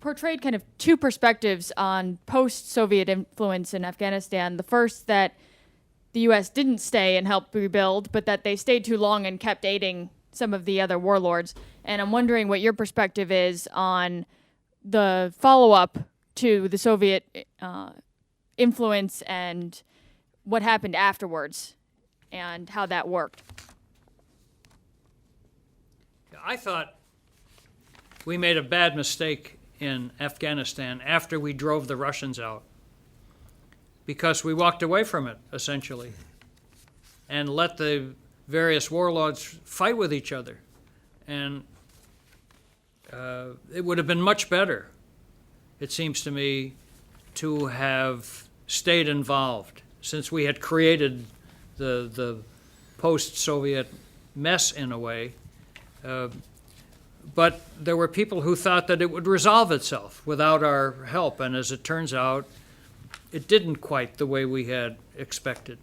portrayed kind of two perspectives on post-Soviet influence in Afghanistan. The first, that the U.S. didn't stay and help rebuild, but that they stayed too long and kept aiding some of the other warlords. And I'm wondering what your perspective is on the follow-up to the Soviet influence and what happened afterwards and how that worked. I thought we made a bad mistake in Afghanistan after we drove the Russians out, because we walked away from it, essentially, and let the various warlords fight with each other. And it would have been much better, it seems to me, to have stayed involved, since we had created the post-Soviet mess in a way. But there were people who thought that it would resolve itself without our help, and as it turns out, it didn't quite the way we had expected.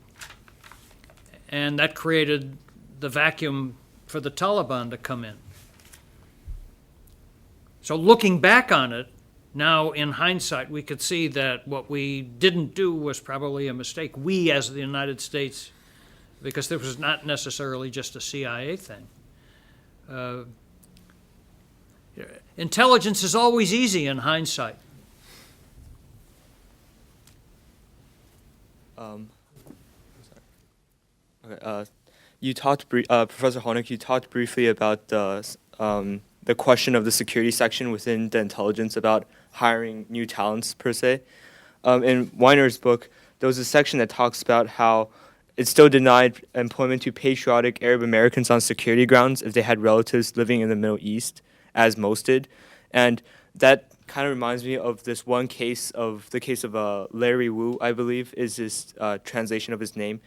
And that created the vacuum for the Taliban to come in. So looking back on it, now in hindsight, we could see that what we didn't do was probably a mistake. We, as the United States, because this was not necessarily just a CIA thing. Intelligence is always easy in hindsight. You talked, Professor Honig, you talked briefly about the question of the security section within the intelligence about hiring new talents per se. In Weiner's book, there was a section that talks about how it still denied employment to patriotic Arab Americans on security grounds if they had relatives living in the Middle East, as most did. And that kind of reminds me of this one case of Larry Wu, I believe, is this translation of his name.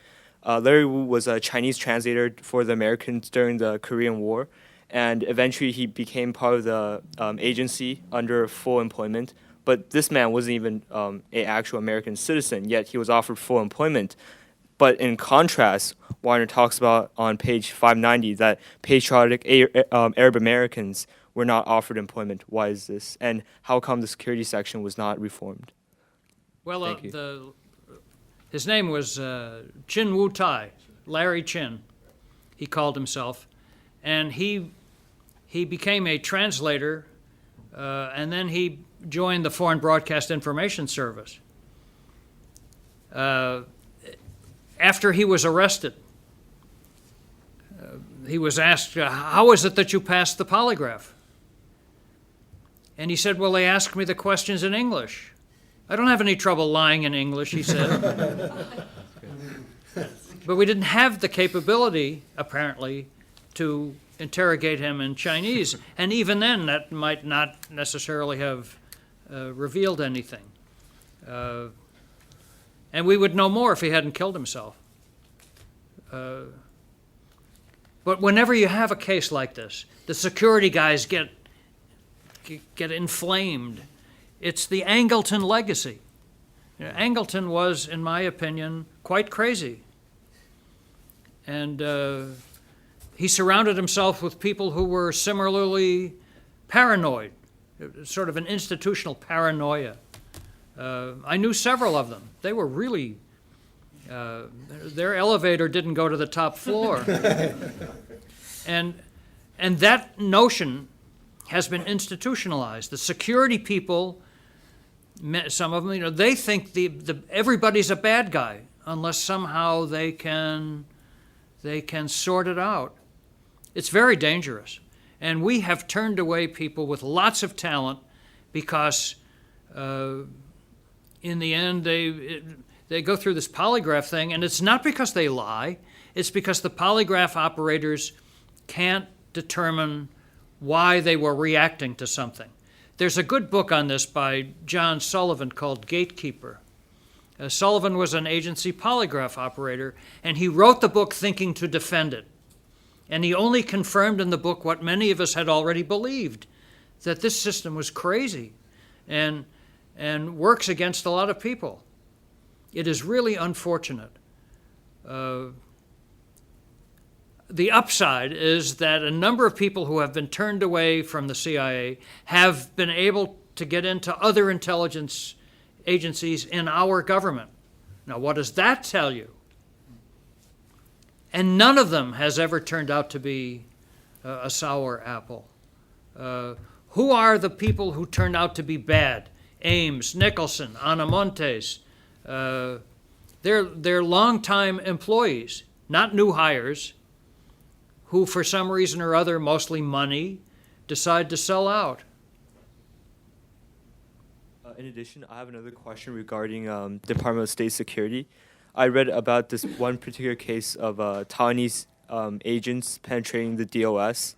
Larry Wu was a Chinese translator for the Americans during the Korean War, and eventually he became part of the agency under full employment. But this man wasn't even an actual American citizen, yet he was offered full employment. But in contrast, Weiner talks about on page 590 that patriotic Arab Americans were not offered employment. Why is this? And how come the security section was not reformed? Well, Thank you. his name was Chin Wu Tai, Larry Chin, he called himself. And he became a translator, and then he joined the Foreign Broadcast Information Service. After he was arrested, he was asked, how is it that you passed the polygraph? And he said, well, they asked me the questions in English. I don't have any trouble lying in English, he said. But we didn't have the capability, apparently, to interrogate him in Chinese. And even then, that might not necessarily have revealed anything. And we would know more if he hadn't killed himself. But whenever you have a case like this, the security guys get inflamed. It's the Angleton legacy. You know, Angleton was, in my opinion, quite crazy. And he surrounded himself with people who were similarly paranoid, sort of an institutional paranoia. I knew several of them. They were really, their elevator didn't go to the top floor. And that notion has been institutionalized. The security people, some of them, they think everybody's a bad guy unless somehow they can sort it out. It's very dangerous. And we have turned away people with lots of talent because in the end they go through this polygraph thing, and it's not because they lie, it's because the polygraph operators can't determine why they were reacting to something. There's a good book on this by John Sullivan called Gatekeeper. Sullivan was an agency polygraph operator, and he wrote the book thinking to defend it. And he only confirmed in the book what many of us had already believed, that this system was crazy and works against a lot of people. It is really unfortunate. The upside is that a number of people who have been turned away from the CIA have been able to get into other intelligence agencies in our government. Now, what does that tell you? And none of them has ever turned out to be a sour apple. Who are the people who turned out to be bad? Ames, Nicholson, Anamontes. They're longtime employees, not new hires, who for some reason or other, mostly money, decide to sell out. In addition, I have another question regarding Department of State security. I read about this one particular case of Taiwanese agents penetrating the DOS.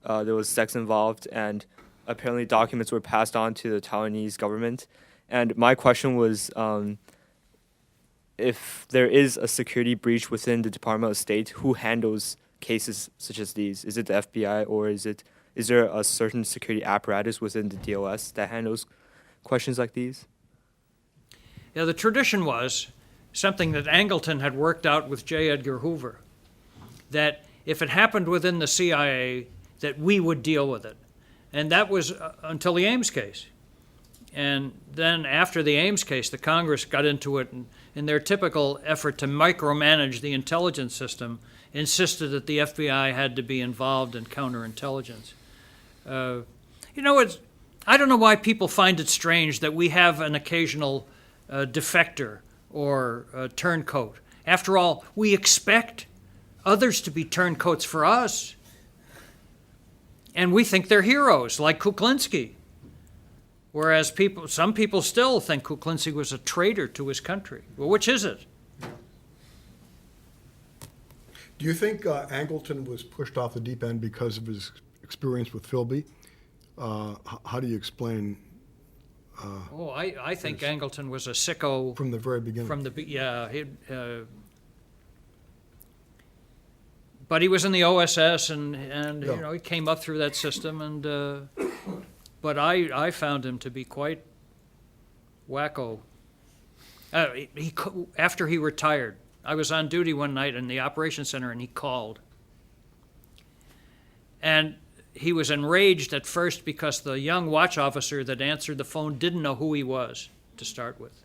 There was sex involved, and apparently documents were passed on to the Taiwanese government. And my question was, if there is a security breach within the Department of State, who handles cases such as these? Is it the FBI, or is there a certain security apparatus within the DOS that handles questions like these? Yeah, the tradition was something that Angleton had worked out with J. Edgar Hoover, that if it happened within the CIA, that we would deal with it. And that was until the Ames case. And then after the Ames case, the Congress got into it and in their typical effort to micromanage the intelligence system, insisted that the FBI had to be involved in counterintelligence. I don't know why people find it strange that we have an occasional defector or turncoat. After all, we expect others to be turncoats for us. And we think they're heroes, like Kuklinski. Whereas some people still think Kuklinski was a traitor to his country. Well, which is it? Do you think Angleton was pushed off the deep end because of his experience with Philby? How do you explain I think Angleton was a sicko from the very beginning? But he was in the OSS, and Yeah. he came up through that system, and but I found him to be quite wacko. After he retired, I was on duty one night in the operations center, and he called, and he was enraged at first because the young watch officer that answered the phone didn't know who he was to start with.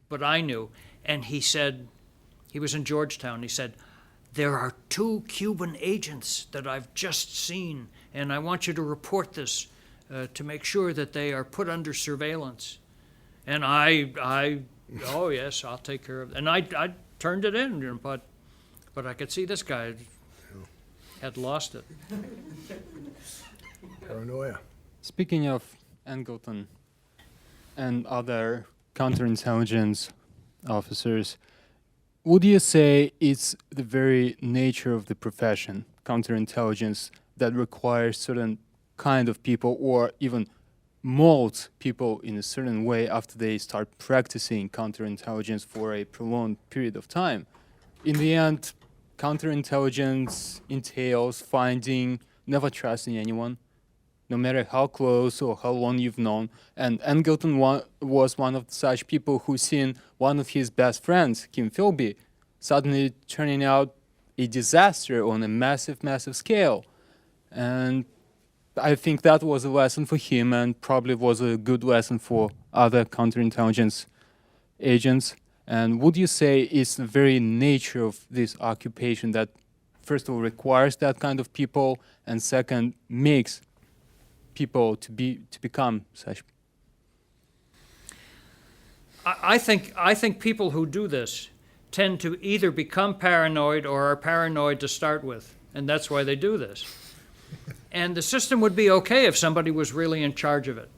But I knew. And he said, he was in Georgetown, he said, "There are 2 Cuban agents that I've just seen, and I want you to report this to make sure that they are put under surveillance." And oh yes, I'll take care of it. And I turned it in, but I could see this guy had lost it. Paranoia. Speaking of Angleton and other counterintelligence officers, would you say it's the very nature of the profession, counterintelligence, that requires certain kind of people or even molds people in a certain way after they start practicing counterintelligence for a prolonged period of time? In the end, counterintelligence entails finding, never trusting anyone, no matter how close or how long you've known. And Angleton was one of such people who seen one of his best friends, Kim Philby, suddenly turning out a disaster on a massive, massive scale. And I think that was a lesson for him and probably was a good lesson for other counterintelligence agents. And would you say it's the very nature of this occupation that, first of all, requires that kind of people, and second, makes people to become such? I think people who do this tend to either become paranoid or are paranoid to start with, and that's why they do this. And the system would be okay if somebody was really in charge of it.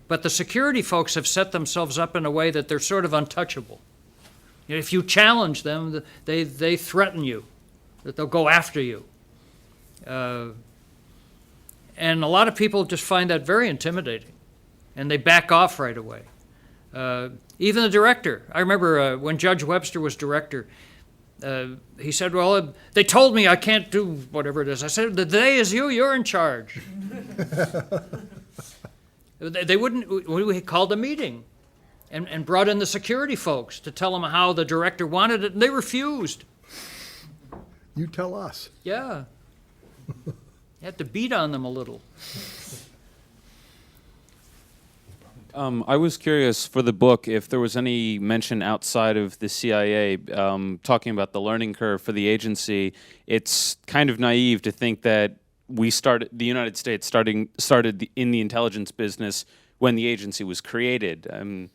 But the security folks have set themselves up in a way that they're sort of untouchable. If you challenge them, they threaten you, that they'll go after you. And a lot of people just find that very intimidating, and they back off right away. Even the director. I remember when Judge Webster was director, he said, "Well, they told me I can't do whatever it is." I said, "The day is you're in charge." They wouldn't. We called a meeting and brought in the security folks to tell them how the director wanted it, and they refused. You tell us. Yeah. You had to beat on them a little. I was curious for the book if there was any mention outside of the CIA talking about the learning curve for the agency. It's kind of naive to think that the United States started in the intelligence business when the agency was created. I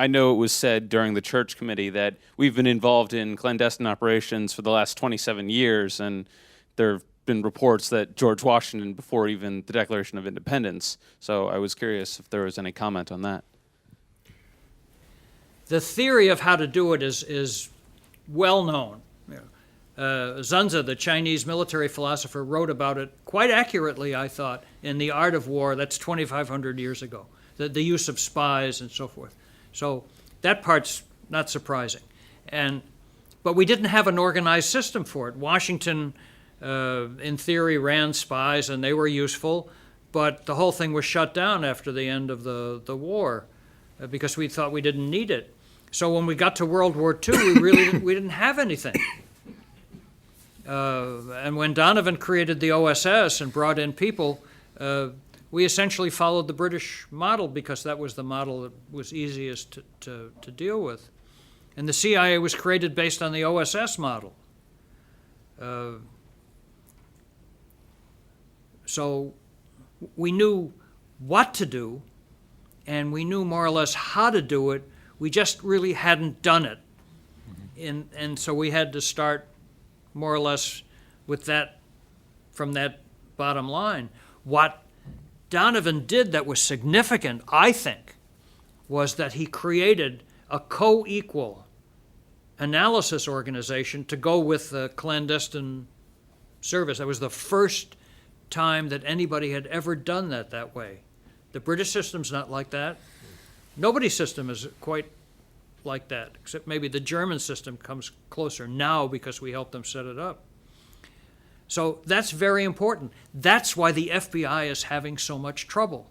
know it was said during the Church Committee that we've been involved in clandestine operations for the last 27 years, and there have been reports that George Washington before even the Declaration of Independence. So I was curious if there was any comment on that. The theory of how to do it is well known. Zunze, the Chinese military philosopher, wrote about it quite accurately, I thought, in The Art of War. That's 2,500 years ago. The use of spies and so forth. So that part's not surprising. But we didn't have an organized system for it. Washington, in theory, ran spies, and they were useful, but the whole thing was shut down after the end of the war because we thought we didn't need it. So when we got to World War II, we didn't have anything. And when Donovan created the OSS and brought in people, we essentially followed the British model because that was the model that was easiest to deal with. And the CIA was created based on the OSS model. So we knew what to do, and we knew more or less how to do it. We just really hadn't done it. And so we had to start more or less with that, from that bottom line. What Donovan did that was significant, I think, was that he created a co-equal analysis organization to go with the clandestine service. That was the first time that anybody had ever done that way. The British system's not like that. Nobody's system is quite like that, except maybe the German system comes closer now because we helped them set it up. So that's very important. That's why the FBI is having so much trouble,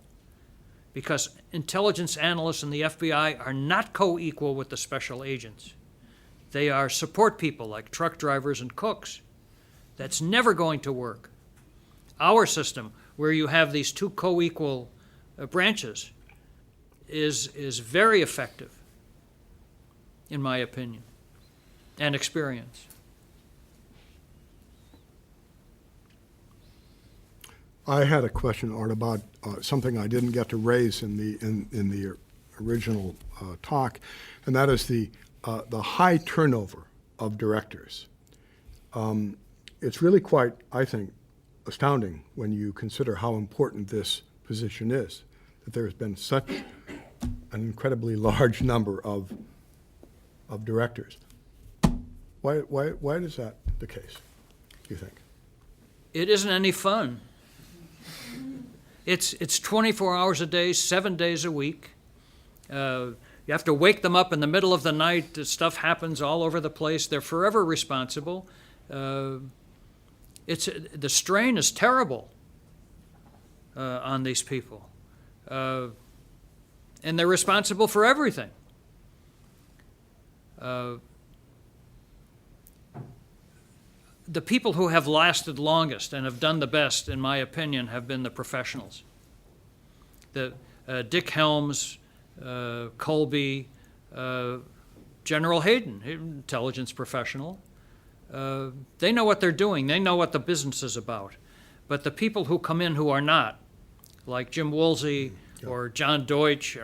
because intelligence analysts in the FBI are not co-equal with the special agents. They are support people like truck drivers and cooks. That's never going to work. Our system, where you have these two co-equal branches, is very effective, in my opinion, and experience. I had a question, Art, about something I didn't get to raise in the original talk, and that is the high turnover of directors. It's really quite, I think, astounding when you consider how important this position is, that there has been such an incredibly large number of directors. Why is that the case, do you think? It isn't any fun. It's 24 hours a day, 7 days a week. You have to wake them up in the middle of the night. Stuff happens all over the place. They're forever responsible. The strain is terrible on these people. And they're responsible for everything. The people who have lasted longest and have done the best, in my opinion, have been the professionals. Dick Helms, Colby, General Hayden, intelligence professional. They know what they're doing. They know what the business is about. But the people who come in who are not, like Jim Woolsey or John Deutsch,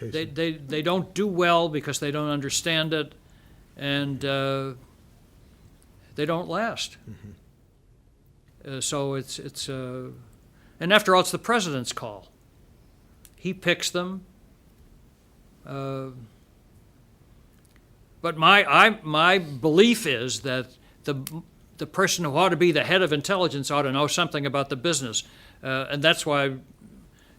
they don't do well because they don't understand it, and they don't last. So it's and after all, it's the president's call. He picks them. But my belief is that the person who ought to be the head of intelligence ought to know something about the business, and that's why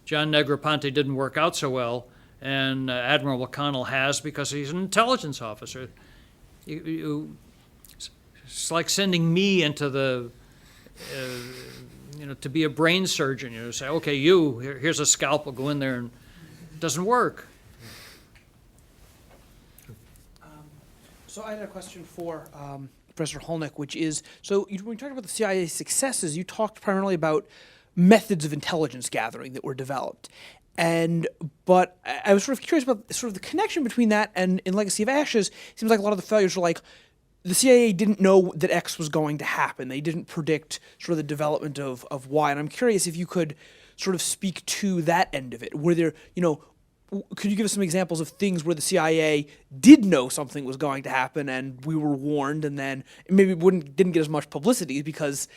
John Negroponte didn't work out so well, and Admiral McConnell has, because he's an intelligence officer. It's like sending me into the, to be a brain surgeon. You say, okay, here's a scalpel, go in there, and it doesn't work. So I had a question for Professor Holnick, which is, so when you talked about the CIA's successes, you talked primarily about methods of intelligence gathering that were developed. But I was sort of curious about sort of the connection between that and in Legacy of Ashes. It seems like a lot of the failures were like, the CIA didn't know that X was going to happen. They didn't predict sort of the development of Y. And I'm curious if you could sort of speak to that end of it. Were there, could you give us some examples of things where the CIA did know something was going to happen and we were warned, and then maybe didn't get as much publicity because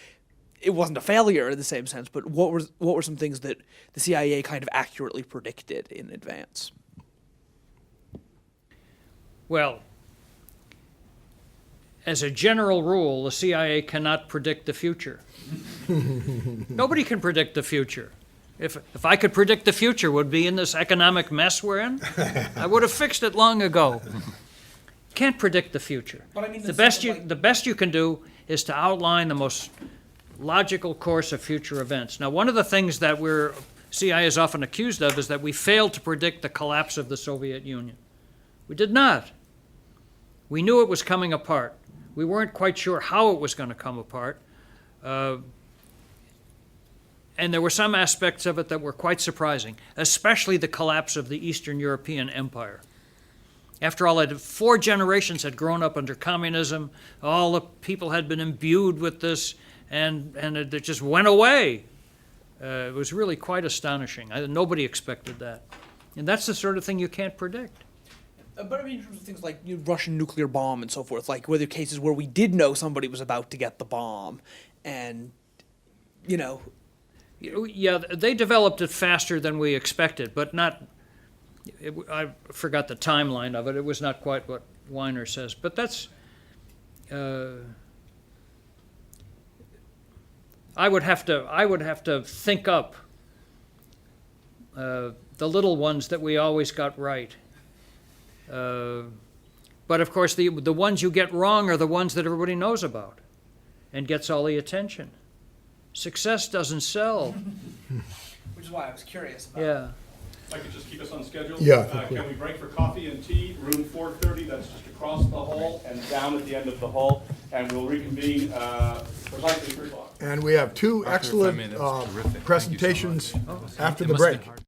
it wasn't a failure in the same sense, but what were some things that the CIA kind of accurately predicted in advance? Well, as a general rule, the CIA cannot predict the future. Nobody can predict the future. If I could predict the future, would be in this economic mess we're in, I would have fixed it long ago. Can't predict the future. But I mean, the best you can do is to outline the most logical course of future events. Now, one of the things that CIA is often accused of is that we failed to predict the collapse of the Soviet Union. We did not. We knew it was coming apart. We weren't quite sure how it was going to come apart. And there were some aspects of it that were quite surprising, especially the collapse of the Eastern European Empire. After all, 4 generations had grown up under communism, all the people had been imbued with this, and it just went away. It was really quite astonishing. Nobody expected that. And that's the sort of thing you can't predict. But I mean, in terms of things like Russian nuclear bomb and so forth, like were there cases where we did know somebody was about to get the bomb, and Yeah, they developed it faster than we expected, but not. I forgot the timeline of it. It was not quite what Weiner says, but that's. I would have to think up the little ones that we always got right. But of course, the ones you get wrong are the ones that everybody knows about and gets all the attention. Success doesn't sell. which is why I was curious about. Yeah. If I could just keep us on schedule? Yeah. Can we break for coffee and tea? Room 430, that's just across the hall and down at the end of the hall. And we'll reconvene precisely 3 o'clock. And we have 2 excellent that was terrific. Thank you so presentations much. after It the must have been break. hard.